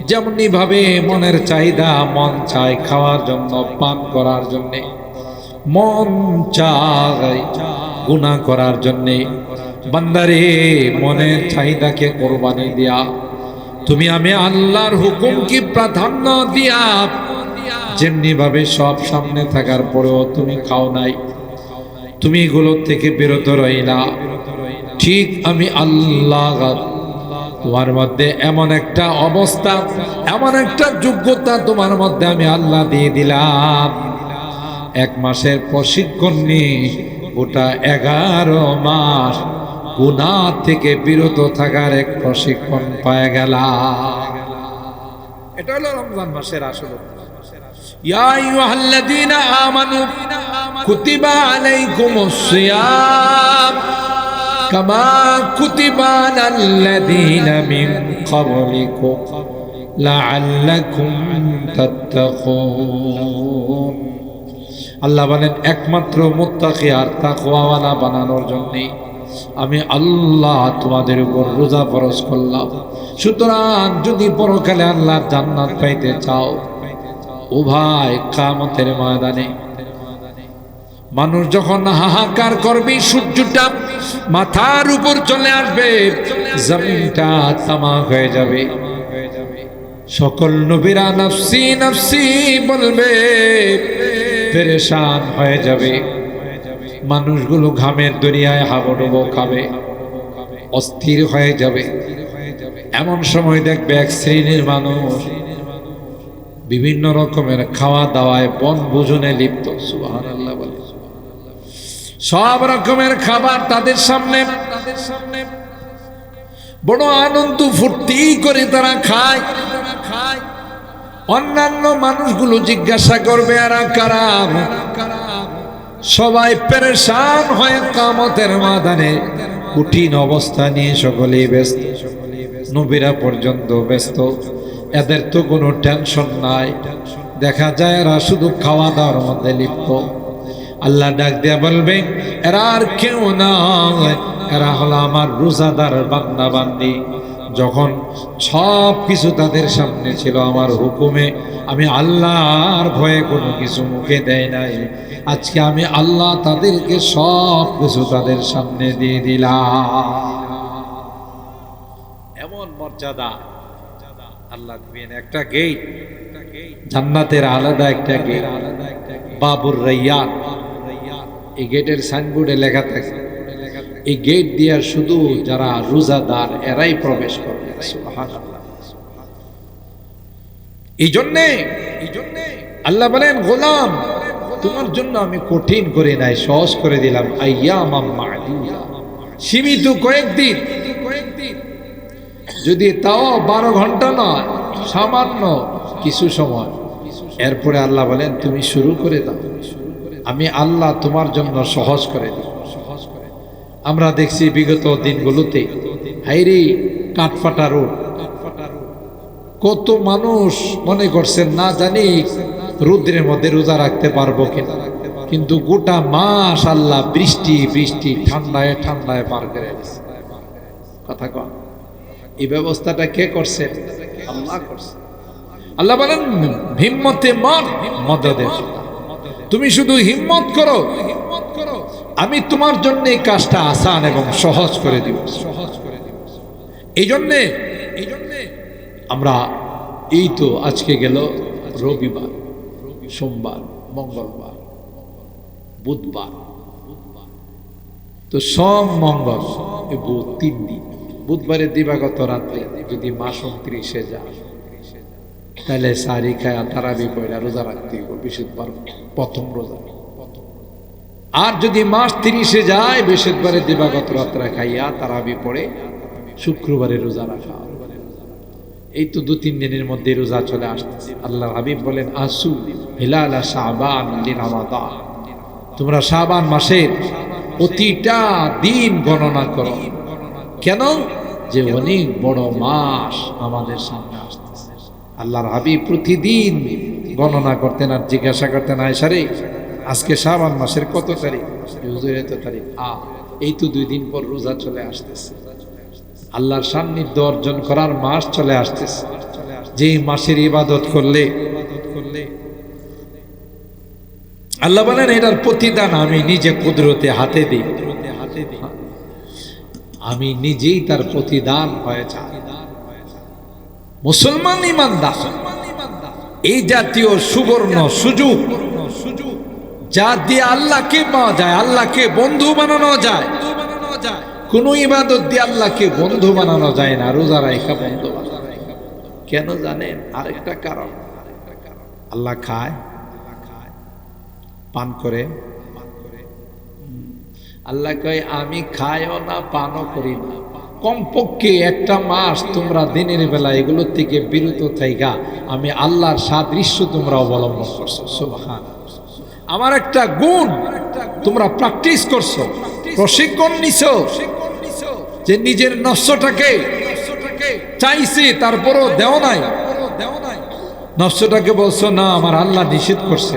যেমনি ভাবে মনের চাহিদা, মন চায় খাওয়ার জন্য, পান করার জন্যে, মন চায় গুনাহ করার জন্যে, বান্দারে মনের চাহিদাকে কোরবানি দিয়া তুমি আমি আল্লাহর হুকুম কি প্রাধান্য দিয়া যেমনি ভাবে সব সামনে থাকার পরেও তুমি খাও নাই, তুমি এগুলো থেকে বিরত রইলা, ঠিক আমি আল্লাহ তোমার মধ্যে এমন একটা অবস্থা, এমন একটা যোগ্যতা তোমার মধ্যে আমি আল্লাহ দিয়ে দিলাম। 1 মাসের প্রশিক্ষণ নিয়ে গোটা 11 মাস গুনাহ থেকে বিরত থাকার এক প্রশিক্ষণ পায় গেলাম। এটা হলো রমজান মাসের আসল। ইয়া আইয়ুহাল্লাযীনা আমানু কুতিবা আলাইকুমুস সিয়াম কামা কুতিবা আলাল্লাযীনা মিন ক্বাবলিকুম লাআল্লাকুম তাত্তাকুন। আল্লাহ বলেন একমাত্র মুত্তাকি আর তাকওয়াওয়ালা বানানোর জন্য আমি আল্লাহ তোমাদের উপর রোজা ফরজ করলাম। সুতরাং যদি পরকালে আল্লাহর জান্নাত পাইতে চাও, ও ভাই, কিয়ামতের ময়দানে মানুষ যখন হাহাকার করবে, সূর্যটা মাথার উপর চলে আসবে, জমিনটা তামা হয়ে যাবে, সকল নবীরা নফসি নফসি বলবে, পেরেশান হয়ে যাবে, মানুষগুলো ঘামের দরিয়ায় হাবুডুবু খাবে, অস্থির হয়ে যাবে। এমন সময় দেখবে 1 শ্রেণীর মানুষ বিভিন্ন রকমের খাওয়া দাওয়ায় বনভোজনে লিপ্ত। সুবহানাল্লাহ বলে, সব রকমের খাবার তাদের সামনে, বড় আনন্দ ফুর্তি করে তারা খায়। অন্যান্য মানুষগুলো জিজ্ঞাসা করবে এরা কারা? সবাই পেরেশান হয়ে কিয়ামতের ময়দানে কঠিন অবস্থা নিয়ে সকলেই ব্যস্ত, নবীরা পর্যন্ত ব্যস্ত। এদের তো কোনো টেনশন নাই, দেখা যায় এরা শুধু খাওয়া দাওয়ার মধ্যে লিপ্ত। আল্লাহ ডাক দিয়া বলবে, এরা আর কেউ নয়, এরা হলো আমার রোজাদার বান্দা বান্দি। যখন সব কিছু তাদের সামনে ছিল আমার হুকুমে, আমি আল্লাহর ভয়ে কোনো কিছু মুখে দেয় নাই, আজকে আমি আল্লাহ তাদেরকে সব কিছু তাদের সামনে দিয়ে দিলাম। এমন মর্যাদা আল্লাহ দিবেন। একটা গেট, জান্নাতের আলাদা একটা গেট, বাবুর রাইয়ান। এই গেটের সাইনবোর্ডে লেখা থাকে, এই গেট দিয়ে শুধু যারা রোজাদার এরাই প্রবেশ করবে। সুবহানাল্লাহ। এই জন্যে আল্লাহ বলেন, গোলাম তোমার জন্য আমি কঠিন করে নাই, সহজ করে দিলাম। আইয়ামাম মা'দুদা, সীমিত কয়েকদিন, যদি তাও 12 ঘন্টা নয়, সামান্য কিছু সময়। এরপরে আল্লাহ বলেন, তুমি শুরু করে দাও, আমি আল্লাহ তোমার জন্য সহজ করে দিই। আমরা দেখছি বিগত দিনগুলোতে হাইরে কাঠফাটা রোড। কত মানুষ মনে করছেন না জানি রৌদ্রের মধ্যে রোজা রাখতে পারবো কিনা, কিন্তু গোটা মাস আল্লাহ বৃষ্টি বৃষ্টি ঠান্ডায় ঠান্ডায় পার করে দিচ্ছে। কথা কন, এই ব্যবস্থাটা কে করছেন? আল্লাহ করছেন। আল্লাহ বলেন হিম্মতে মদদে, তুমি শুধু হিম্মত করো, আমি তোমার জন্য এই কাজটা আসান এবং সহজ করে দিব। এই জন্যে আমরা এই তো আজকে গেল রবিবার, সোমবার, মঙ্গলবার, বুধবার, তো সোম মঙ্গল বুধ 3 দিন। বুধবারের দিবাগত রাত্রে যদি মাস 29-এ যায় তাহলে সারি খায়া তারাবি পয়লা রোজা রাখতে হবে, বৃহস্পতিবার প্রথম রোজা। আর যদি মাস 30-এ যায় বৃহস্পতিবারের দিবাগত রাত্রে খাইয়া তারাবি পড়ে শুক্রবারে রোজা রাখা। এই তো 2-3 দিনের মধ্যে রোজা চলে আসতেছে। আল্লাহ হাবিব বলেন আসু হিলালা শাবান লিরামাদান, তোমরা শাবান মাসের প্রতিটা দিন গণনা করো। কেন? যে অনেক বড় মাস আমাদের সামনে আসতেছে। আল্লাহর হাবিব প্রতিদিন গণনা করতেন আর জিজ্ঞাসা করতেন আয়েশারে আজকে শাবান মাসের কত তারিখ? হুজুর এত তারিখ। এই তো 2 দিন পর রোজা চলে আসতেছে, আল্লাহর সান্নিধ্য অর্জন করার মাস চলে আসতেছে। যে মাসের ইবাদত করলে আল্লাহ বলেন এটার প্রতিদান আমি নিজে কুদরতে হাতে দিই, আমি নিজেই তার প্রতিদান হয়ে যায়। মুসলমান ইমানদার এই জাতীয় সুবর্ণ সুযোগ যা দিয়ে আল্লাহকে পাওয়া যায়, আল্লাহকে বন্ধু বানানো যায়। কোন ইবাদত দিয়ে আল্লাহকে বন্ধু বানানো যায় না, রোজা রাখা বন্ধু বানানো। কেন জানেন? আরেকটা কারণ, আল্লাহ খায়, পান করে। আল্লাহ কয় আমি খাইও না পানও করি না, কমপক্ষে একটা মাস তোমরা দিনের বেলা এগুলো থেকে বিরত থাইকা আমি আল্লাহর সাদৃশ্য তোমরা অবলম্বন করছো। সুবহানাল্লাহ। আমার একটা গুণ তোমরা প্র্যাকটিস করছো, প্রশিক্ষণ নিছো, যে নিজের নফসটাকে চাইছে তারপরও দেও নাই, নফসটাকে বলছো না আমার আল্লাহ নিষেধ করছে।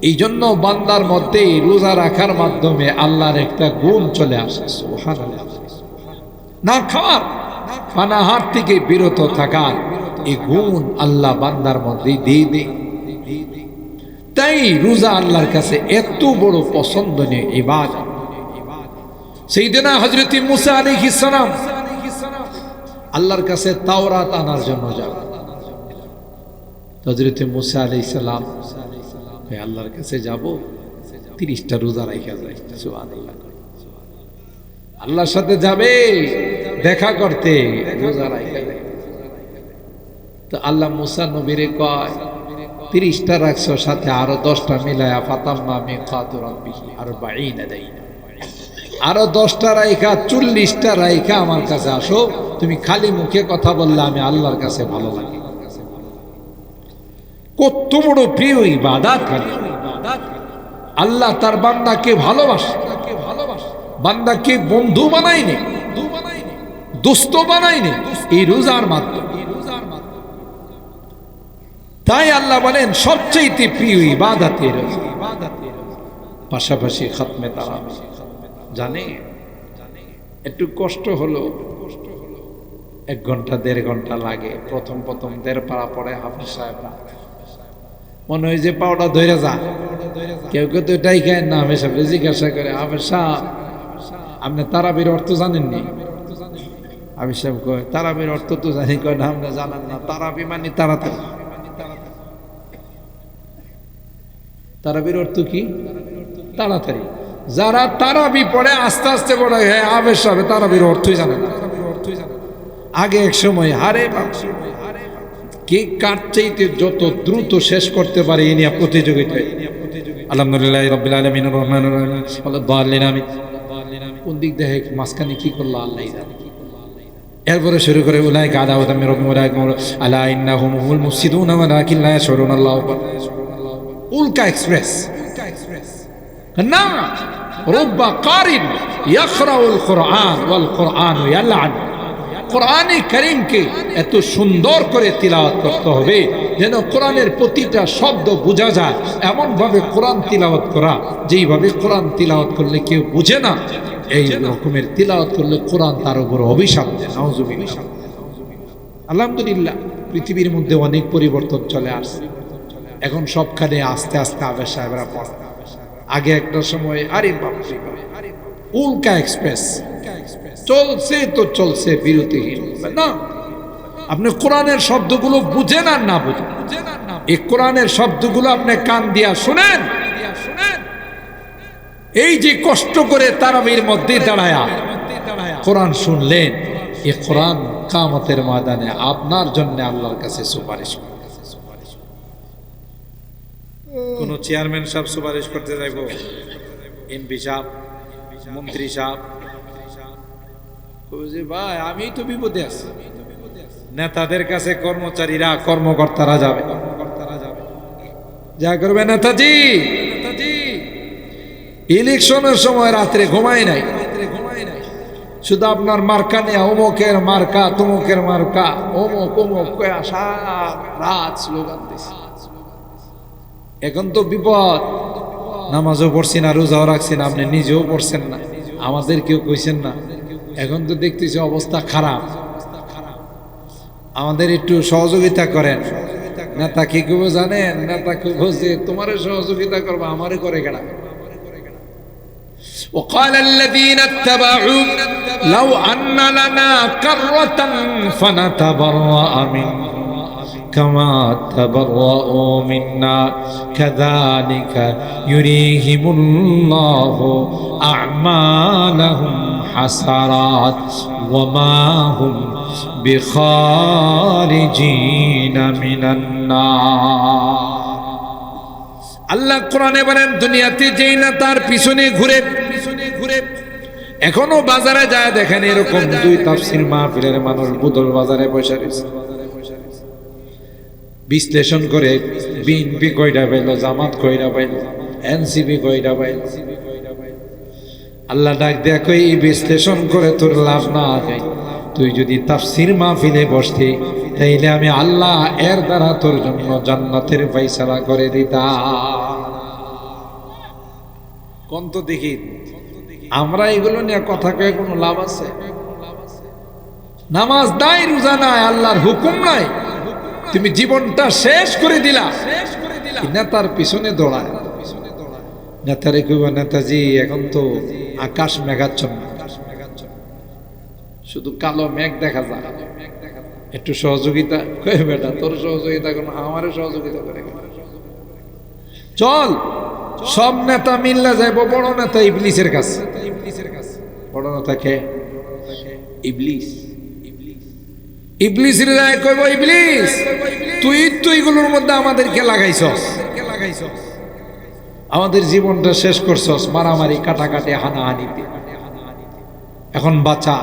এই জন্য বান্দার মধ্যে রোজা রাখার মাধ্যমে আল্লাহর একটা গুণ চলে আসে। সুবহানাল্লাহ। না খাওয়ার পানাহার থেকে বিরত থাকার এই গুণ আল্লাহ বান্দার মধ্যে দিয়ে দেয়। তাই রোজা আল্লাহর কাছে এত বড় পছন্দনীয় ইবাদত। সাইয়েদনা হযরত মুসা আলাইহিস সালাম আল্লাহর কাছে তাওরাত আনার জন্য যান। হযরত মুসা আলাইহিস সালাম আল্লাহর কাছে যাব, 30টা রোজা রাখা যায়। সুবহানাল্লাহ। আল্লাহর সাথে যাবে দেখা করতে, রোজা রাখা যায়। তো আল্লাহ মুসা নবীরে কয় 30টা রাখছো, সাথে আরো 10টা মিলায়া ফাতাম্মা মিকাতু রাব্বিহি 40 দাইনা, আরো 10টা রাইখা 40টা রাইখা আমার কাছে আসো। তুমি খালি মুখে কথা বললে আমি আল্লাহর কাছে ভালো লাগে। কত বড় প্রিয় ইবাদত! আল্লাহ তার বান্দাকে ভালোবাসে, বান্দাকে বন্ধু বানায়নি, দোস্ত বানায়নি এই রোজার মাধ্যমে। তাই আল্লাহ বলেন সবচেয়ে প্রিয় ইবাদতের পাশাপাশি খতমে তারাবি। জানে একটু কষ্ট হলো, 1 ঘন্টা 1.5 ঘন্টা লাগে। প্রথম 1.5 পারা পরে হাফেজ সাহেবরা মনে হয় যে পাউডা ধরে যা, কেউ কেউ তো এটাই খায় না। হাফেজ সাহেব জিজ্ঞাসা করে হাফেজ সাহেব আপনি তারাবির অর্থ জানেননি? হাফেজ সাহেব কয় তারাবির অর্থ তো জানি। কয় না আপনি জানেন না, তারাবি মানে তাড়াতাড়ি। তারাবির অর্থ কি? তাড়াতাড়ি। যারা তারাবি পড়ে আস্তে আস্তে পড়ে, হ্যাঁ হাফেজ সাহেব তারাবির অর্থই জানে না। আগে এক সময় হারে কে কার চাইতে যত দ্রুত শেষ করতে পারে এই নিয়ে প্রতিযোগিতায়। আলহামদুলিল্লাহ রাব্বিল আলামিন রহমানির রহিম আমিন। কোন দিক দেখে মাঝখানে কি করলো আল্লাহ জানে। এরপরে শুরু করে উলাইকা আদাওয়াতাম মির রাব্বিহিম ওয়ালাইকুম আলা ইন্নাহুম হুমুল মুফসিদুন ওয়ালাকিন লা ইয়াশউরুন। আল্লাহু আকবার। উল্কা এক্সপ্রেস না, রুব্বা কারিন ইয়াকরাউল কুরআন ওয়াল কুরআন ইয়ালআন। কোরআনে কারীমকে এত সুন্দর করে তিলাওয়াত করতে হবে যেন কোরআনের প্রতিটা শব্দ বোঝা যায়, এমন ভাবে কোরআন তিলাওয়াত করা যেইভাবে কোরআন তিলাওয়াত করলে কেউ বুঝে না এই রকমের তিলাওয়াত করলে কোরআন তার উপর অভিশাপ দেয়। নাউজুবিল্লাহ। আলহামদুলিল্লাহ, পৃথিবীর মধ্যে অনেক পরিবর্তন চলে আসছে। এখন সবখানে আস্তে আস্তে আবেশ সাহেবরা পড়ে। আগে একটা সময় আরে বাপরে উল্কা এক্সপ্রেস চলছে তো চলছে বিরতিহীন না। আপনি কোরআনের শব্দগুলো বুঝেন আর না বুঝেন, এই কোরআনের শব্দগুলো আপনি কান দিয়া শুনেন। এই যে কষ্ট করে তারাবির মধ্যে দাঁড়ায়া কোরআন শুনলেন, এই কোরআন কিয়ামতের ময়দানে আপনার জন্য আল্লাহর কাছে সুপারিশ করে। কোন চেয়ারম্যান সাহেব সুপারিশ করতে যাইব, এমপি সাহেব, মন্ত্রী সাহেব, ভাই আমি তো বিপদে আছি। নেতাদের কাছে কর্মচারীরা কর্মকর্তারা যাবে, যা করবে নেতাজি। ইলেকশনের সময় রাত্রে ঘুমাই নাই, শুধু আপনার মার্কা নেই, অমুকের মার্কা তমুকের মার্কা, অমুক অমুক রাত স্লোগান দিছে। এখন তো বিপদ, নামাজও পড়ছি না, রোজাও রাখছি না, আপনি নিজেও পড়ছেন না, আমাদের কেউ কইছেন না। এখন তো দেখতেছি অবস্থা খারাপ, আমাদের একটু সহযোগিতা করেন। নেতা কি কেউ জানেন? নেতা কেউ বলছে তোমারে সহযোগিতা করবো, আমারে করে কেডা? وقال الذين اتبعوا لو أن لنا كرة فنتبرأ منهم كما تبرؤوا منا كذلك يريهم الله أعمالهم حسرات وما هم بخارجين من النار। আল্লাহ কোরআনে বলেন, দুনিয়াতে যেই না তার পিছনে ঘুরে এখনো বাজারে যায় দেখেন এরকম দুই তাফসীর মাহফিলের মানুষ বুদল বাজারে বসে রয়েছে, বিশ্লেষণ করে বিএনপি কয়টা পাইল, জামাত কয়টা পাইল, এনসিপি কয়টা পাইল। আল্লাহ ডাক দেয়া কই, এই বিশ্লেষণ করে তোর লাভ না আছে। তুই যদি তাফসীর মাহফিলে বসতি তাইলে আমি আল্লাহ এর দ্বারা তোর জন্য জান্নাতের ফয়সালা করে দিতাম। কোন তো দেখি আমরা এগুলো নিয়ে কথা কয়ে কোনো লাভ আছে? নামাজ নাই, রোজা নাই, আল্লাহর হুকুম নাই, তুমি জীবনটা শেষ করে দিলা নেতার পিছনে দৌড়ায়। নেতারে কইব, নেতাজি এখন তো আকাশ মেঘাচ্ছন্ন, শুধু কালো মেঘ দেখা যায়, একটু সহযোগিতা। কই বেটা তোর সহযোগিতা করো, আমারও সহযোগিতা করে। চল সব নেতা মিল্লা যাইব বড় নেতা ইবলিসের কাছে। বড় নেতা কে? ইবলিস। ইবলিসের যায় কইব, ইবলিস তুই এগুলোর মধ্যে আমাদেরকে লাগাইছস, আমাদের জীবনটা শেষ করছস মারামারি, কাটাকাটি, হানাহানিতে, এখন বাঁচা।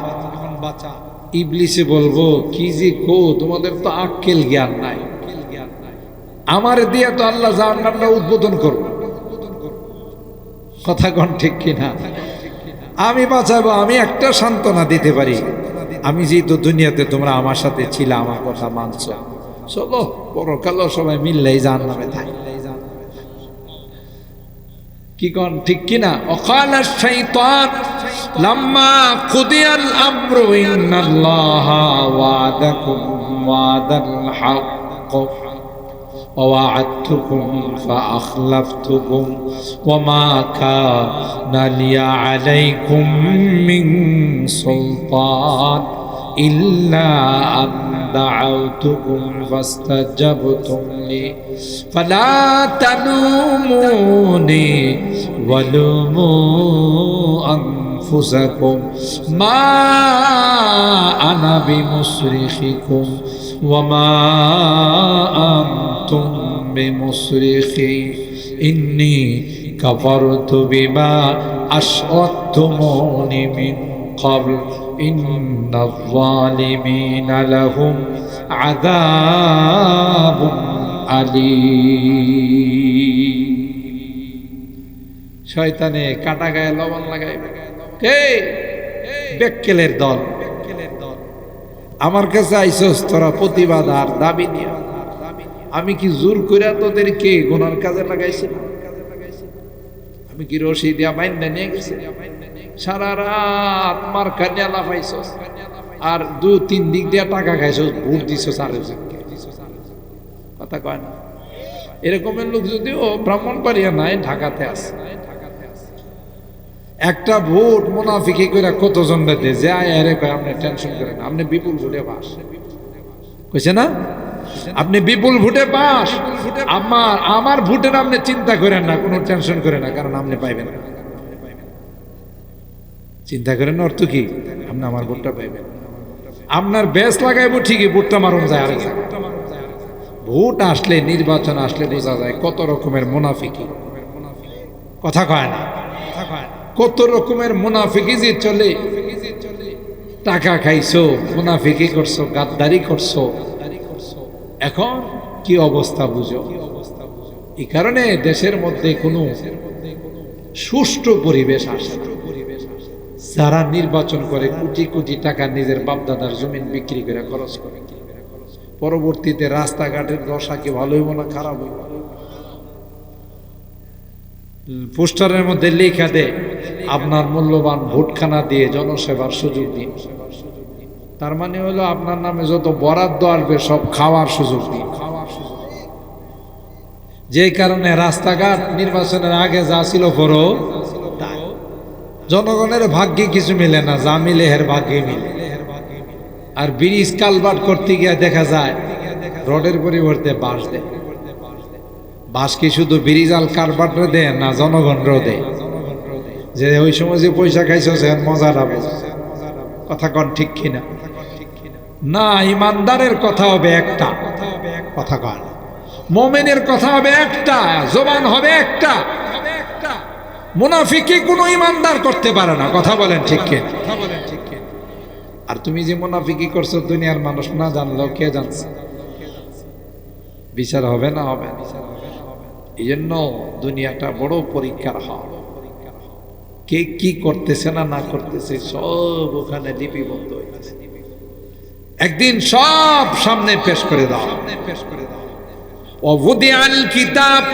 ইবলিসে বলবো, কি যে কো, তোমাদের তো আক্কেল জ্ঞান নাই, আমার দিয়া তো আল্লাহ জাহান্নামটা উদ্বোধন করবো। কথা কোন ঠিক কিনা? আমি বাঁচাবো, আমি একটা সান্ত্বনা দিতে পারি, আমি যেহেতু দুনিয়াতে তোমরা আমার সাথে ছিল, আমার কথা মানছো, চলো পরকাল সবাই মিললেই জাহান্নামে থাকি। কি কোন ঠিক কিনা? ওয়াকালা শাইতান লাম্মা কুদিয়াল আমরু ইন্নাল্লাহা ওয়াদাকুম ওয়াদাল হক ووعدتكم فأخلفتكم وما كان لي عليكم من سلطان إلا أن دعوتكم فاستجبتم لي فلا تلوموني ولوموا أنفسكم ما أنا بمصرخكم وما أنتم بمصرخي إني كفرت بما أشركتموني من قبل إن الظالمين لهم عذاب أليم। শয়তানে কাটা গায়ে লবণ লাগাইবে। কে? বেক্কেলের দল। আমার কাছে আইসস তোরা প্রতিবাদ আর দাবি নিয়ে। আমি কি জোর করে তোদেরকে গুনার কাজে লাগাইছি? আমি কি রশি দিয়া বাইন্দা নিয়ে গেছি? সারা রাত মার কানিয়া লাফাইছস আর 2-3 দিক দিয়া টাকা খাইছস, ভোট দিছস আরেকজনকে। কথা কয় না? এরকমের লোক যদিও ব্রাহ্মণবাড়িয়া নাই, ঢাকাতে আছে। একটা ভোট মুনাফিকি করে কতজন দেয় যে আরে কয় আপনি টেনশন করেন, আপনি বিপুল ভোটে পাস কইছে না, আপনি বিপুল ভোটে পাস, আমার ভোটের আপনি চিন্তা করেন না, কোনো টেনশন করেন না, কারণ আপনি পাইবেন না। চিন্তা করেন অর্থ কি? আপনি আমার ভোটটা পাইবেন। আপনার বেশ লাগাইবো ঠিকই, ভোটটা মারুন যায় আরেক জায়গায়। ভোট আসলে, নির্বাচন আসলে বোঝা যায় কত রকমের মুনাফিকি। কথা কয় না? কত রকমের মুনাফিকি যে চলে। টাকা খাইছো, মুনাফিকি করছো, গাদ্দারি করছো, এখন কি অবস্থা বুঝো। এই কারণে দেশের মধ্যে কোনো সুষ্ঠু পরিবেশ আসে না। যারা নির্বাচন করে কোটি কোটি টাকা নিজের বাপদাদার জমিন বিক্রি করে খরচ করে, পরবর্তীতে রাস্তাঘাটের দশা কি ভালো হইব না খারাপ হইব? পোস্টারের মধ্যে লেখা দেয় আপনার মূল্যবান ভোটখানা দিয়ে জনসেবার সুযোগ দিন। তার মানে হলো আপনার নামে যত বরাদ্দ আসবে সব খাওয়ার সুযোগ দিন। যে কারণে রাস্তাঘাট নির্বাচনের আগে যা ছিল বড়, জনগণের ভাগ্যে কিছু মিলে না, যা মিলে এর ভাগ্যে মিলে। আর ব্রিজ কালভার্ট করতে গিয়ে দেখা যায় রোডের পরিবর্তে বাঁশ দেয়। বাঁশ কি শুধু ব্রিজ আল কালভার্টে দেয় না, জনগণরাও দেয়। যে ওই সময় যে পয়সা খাইছ মজা রাখবো। কথা কন ঠিক কিনা? না, ইমানদারের কথা হবে একটা, কথা কন। মুমিনের কথা হবে একটা, জবান হবে একটা। মুনাফিকি কোনো ইমানদার করতে পারে না। কথা বলেন ঠিক কিনা? আর তুমি যে মুনাফিকি করছো দুনিয়ার মানুষ না জানলেও কে জানছে? বিচার হবে না? হবে। এই জন্য দুনিয়াটা বড় পরীক্ষার হল। কে কি করতেছে না না করতেছে সব ওখানে লিপিবদ্ধ হয়েছে। একদিন সব সামনে পেশ করে দাও। ووضع الكتاب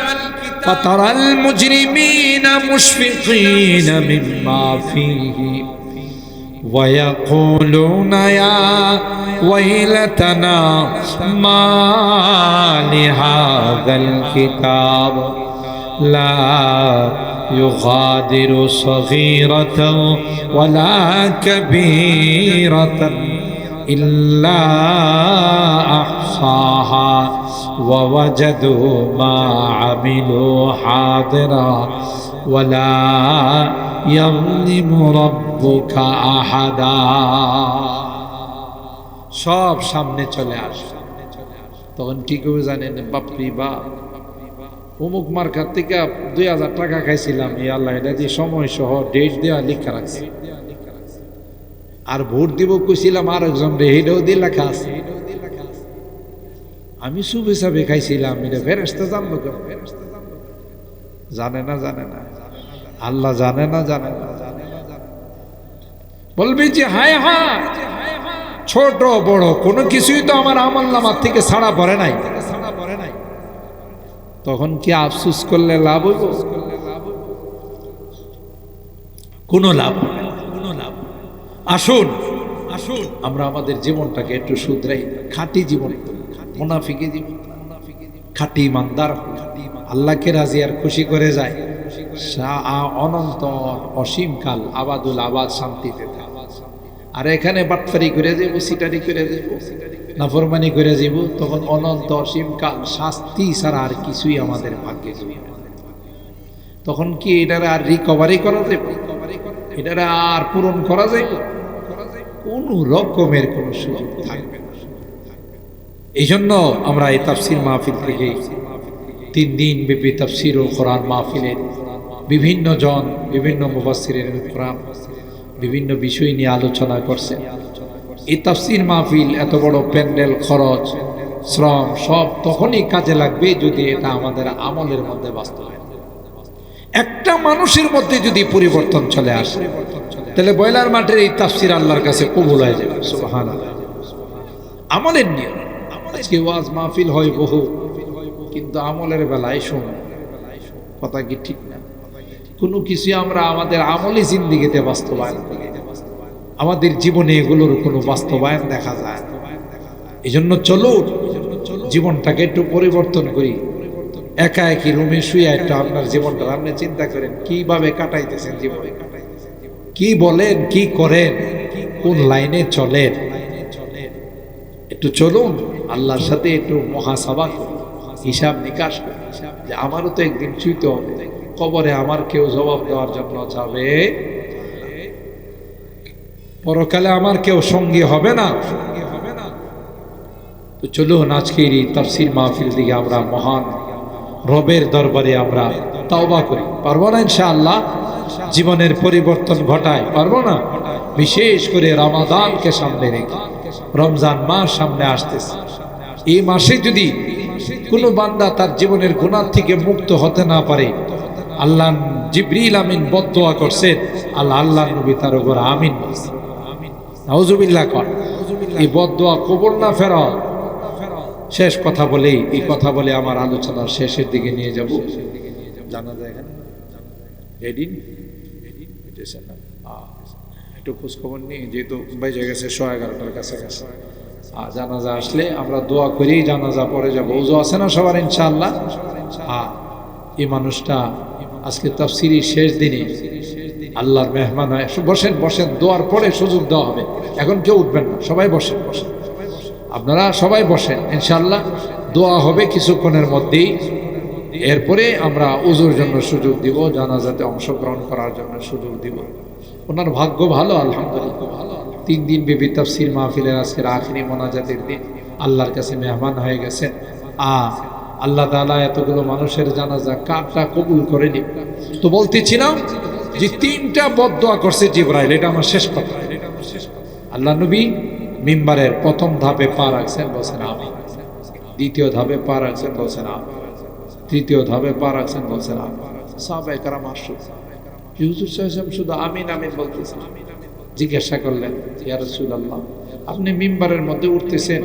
فترى المجرمين مشفقين مما فيه ويقولون يا ويلتنا ما لهذا الكتاب لا يغادر صغيرة ولا كبيرة إلا أحصاها ووجدوا ما عملوا حاضرا ولا يظلم ربك أحدا। সব সামনে চলে আসে। তখন কি করে জানেন? বাপরি বাপ, অমুক মার্কার থেকে 2000 টাকা খাইছিলাম, এই আল্লাহ এটা দিয়ে সময় সহ ডেট দেওয়া লেখা রাখছে। আর ভোট দিব কইছিলাম আরেকজন রে, এটাও দিয়ে লেখা আছে। আমি শুভ হিসাবে খাইছিলাম, এটা ফেরেশতা জানলো কেন? জানে না, জানে না, আল্লাহ জানে না, জানে না। বলবি যে হায় হায়, ছোট বড় কোনো কিছুই তো আমার আমলনামার থেকে ছাড়া পড়ে নাই। তখন কি আফসোস করলে লাভ হইব? কোনো লাভ হবে না, কোনো লাভ। আসুন আসুন আমরা আমাদের জীবনটাকে একটু শুধরাই, খাঁটি জীবন, মুনাফিকি জীবন, খাঁটি ইমানদার, আল্লাহকে রাজি আর খুশি করে যায়, অনন্ত অসীমকাল আবাদুল আবাদ শান্তিতে থাকে। আর এখানে বাটফারি করে যাবো, সিটারি করে যাবো, নাফরমানি করে যাব, তখন অনন্ত অসীমকাল শাস্তি ছাড়া আর কিছুই আমাদের ভাগ্যে জমে না। তখন কি এটার আর রিকভারি করা যাবে? এটার আর পূরণ করা যাবে? কোন রকমের কোন সুযোগ থাকবে না। এই জন্য আমরা এই তাফসির মাহফিল থেকে 3 দিন ব্যাপী তাফসির ও কোরআন মাহফিলের বিভিন্ন জন, বিভিন্ন মুফাসসিরিন কোরআন বিভিন্ন বিষয় নিয়ে আলোচনা করছে। এই তাফসির মাহফিল, এত বড় প্যান্ডেল, খরচ, শ্রম সব তখনই কাজে লাগবে যদি এটা আমাদের আমলের মধ্যে বাস্তবায়ন। একটা মানুষের মধ্যে যদি পরিবর্তন চলে আসে, তাহলে বয়লার মাঠের এই তাফসির আল্লাহর কাছে কবুল হয়ে যাবে। সুবহানাল্লাহ। আমলের নিয়ম। আজকে ওয়াজ মাহফিল হয় বহু, কিন্তু আমলের বেলায় শোন, কথা কি ঠিক না? কোনো কিছু আমরা আমাদের আমলি জিন্দিগিতে বাস্তবায়ন করি, আমাদের জীবনে এগুলোর কোনো বাস্তবায়ন দেখা যায় না। এই জন্য চলুন জীবনটাকে একটু পরিবর্তন করি। একা একই রুমে শুয়ে একটু আপনার জীবনটা আপনি চিন্তা করেন, কিভাবে কাটাইতেছেন জীবন, কি বলেন, কি করেন, কোন লাইনে চলেন। একটু চলুন আল্লাহর সাথে একটু মহাসাবা করি, হিসাব নিকাশ করি যে আমারও তো একদিন চুইতে হবে, কবরে আমার কেউ জবাব দেওয়ার জন্য যাবে, পরকালে আমার কেউ সঙ্গী হবে না। তো চলুন আজকের এই তাফসীর মাহফিল দিকে আমরা মহান রবের দরবারে আমরা তাওবা করি। পারবো না ইনশাআল্লাহ? জীবনের পরিবর্তন ঘটায় পারবো না? বিশেষ করে রমাদানকে সামনে রেখে, রমজান মাস সামনে আসতেছে, এই মাসে যদি কোনো বান্দা তার জীবনের গুনাহ থেকে মুক্ত হতে না পারে, আল্লাহ জিবরিল আমিন বদদোয়া করছেন, আল্লাহ নবী তার উপর আমিন বলছেন। নাউজুবিল্লাহ কর। এই বদদোয়া কবুল না ফেরাও। শেষ কথা বলেই, এই কথা বলে আমার আলোচনার শেষের দিকে নিয়ে যাব। জানা যায় এখানে রেডি না, একটু খোঁজখবর নিয়ে, যেহেতু বেজে গেছে 11:30 কাছাকাছি। জানাজা আসলে আমরা দোয়া করি, জানাজা পরে যাবো। ওযু আছে না সবার ইনশাআল্লাহ? এই মানুষটা আজকে তাফসীরের শেষ দিনে আল্লাহর মেহমান হয়। বসেন বসেন, দোয়ার পরে সুযোগ দেওয়া হবে, এখন কেউ উঠবেন না, সবাই বসেন বসেন, আপনারা সবাই বসেন, ইনশাআল্লাহ দোয়া হবে কিছুক্ষণের মধ্যেই। এরপরে আমরা ওযুর জন্য সুযোগ দিব, জানাজাতে অংশগ্রহণ করার জন্য সুযোগ দিব। ওনার ভাগ্য ভালো আলহামদুলিল্লাহ, 3 দিন ব্যাপী তাফসীর মাহফিলের আজকের আখিরি মোনাজাতের দিন আল্লাহর কাছে মেহমান হয়ে গেছেন। আল্লাহ তাআলা এতগুলো মানুষের জানাজা কারটা কবুল করে নিন। তো বলতেছিলাম যে 3টা বদদোয়া করছে জিবরাইল, এটা আমার শেষ কথা। আল্লাহ নবী মিম্বারের প্রথম ধাপে পা রাখছেন, বলছেন আমিন। দ্বিতীয় ধাপে পা রাখছেন, বলছেন আমিন। তৃতীয় ধাপে পা রাখছেন, বলছেন আমিন। সাহাবায়ে কেরাম আশ্চর্য, হুজুর সাহেব শুধু আমিন আমিন বলতেছেন। জিজ্ঞাসা করলেন, ইয়া রাসূলুল্লাহ, আপনি মিম্বারের মধ্যে উঠতেছেন,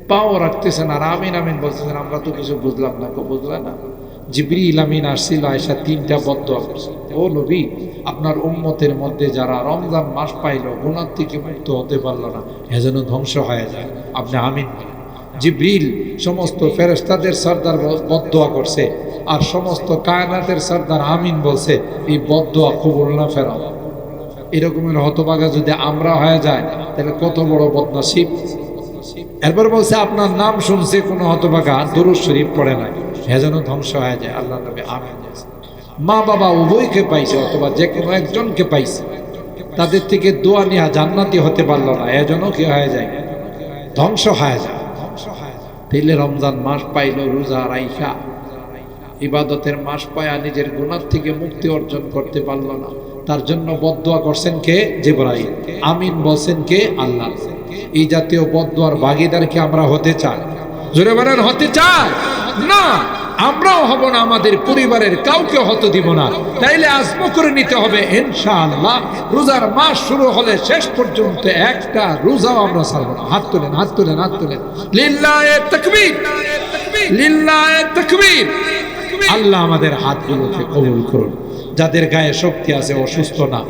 পাও রাখতেছেন আর আমিন আমিন বলতেছেন, আমরা তো কিছু বুঝলাম না। বুঝলেন না? জিবরিল আমিন আসছিল, আয়েশা 3টা বদদোয়া করছে। ও নবী, আপনার উম্মতের মধ্যে যারা রমজান মাস পাইল, গুনাহ থেকে মুক্ত হতে পারল না, এজন্য ধ্বংস হয়ে যায়, আপনি আমিন বলেন। জিবরিল সমস্ত ফেরেশতাদের সরদার বদদোয়া করছে, আর সমস্ত কায়নাতের সরদার আমিন বলছে, এই বদদোয়া কবুল না ফেরাও। এরকমের হতভাগা যদি আমরা হয়ে যায়, তাহলে কত বড় বদনসিব। এরপর বলছে, আপনার নাম শুনছে কোনো হতভাগা, দুরূদ শরীফ পড়ে নাই, এজন্য ধ্বংস হয়ে যায়, আল্লাহ নবী আমিন বলছে। মা বাবা উভয়কে পাইছে, অথবা যে কোনো একজনকে পাইছে, তাদের থেকে দোয়া নেওয়া জান্নাতি হতে পারলো না, এজন্য কি হয়ে যায়? ধ্বংস হয়ে যায়। তাইলে রমজান মাস পাইল, রোজা রাইখা ইবাদতের মাস পায়া নিজের গুনাহ থেকে মুক্তি অর্জন করতে পারলো না, তার জন্য বদদোয়া করছেন কে? জিবরাইল। আমিন বলছেন কে? আল্লাহ। এই জাতীয় বদদোয়ার ভাগীদারকে আমরা হতে চাই? জোরে বলেন, হতে চাই না? আমরাও হব না, আমাদের পরিবারের কাউকে হতে দিব না। তাইলে আজম করে নিতে হবে ইনশাআল্লাহ, রোজার মাস শুরু হলে শেষ পর্যন্ত একটা রোজাও আমরা ছাড়ব না। হাত তুলেন, হাত তুলেন, হাত তুলেন। লিল্লাহে তাকবীর, লিল্লাহে তাকবীর। আল্লাহ আমাদের হাতগুলোকে কবুল করুন। যাদের গায়ে শক্তি আছে, অসুস্থ না,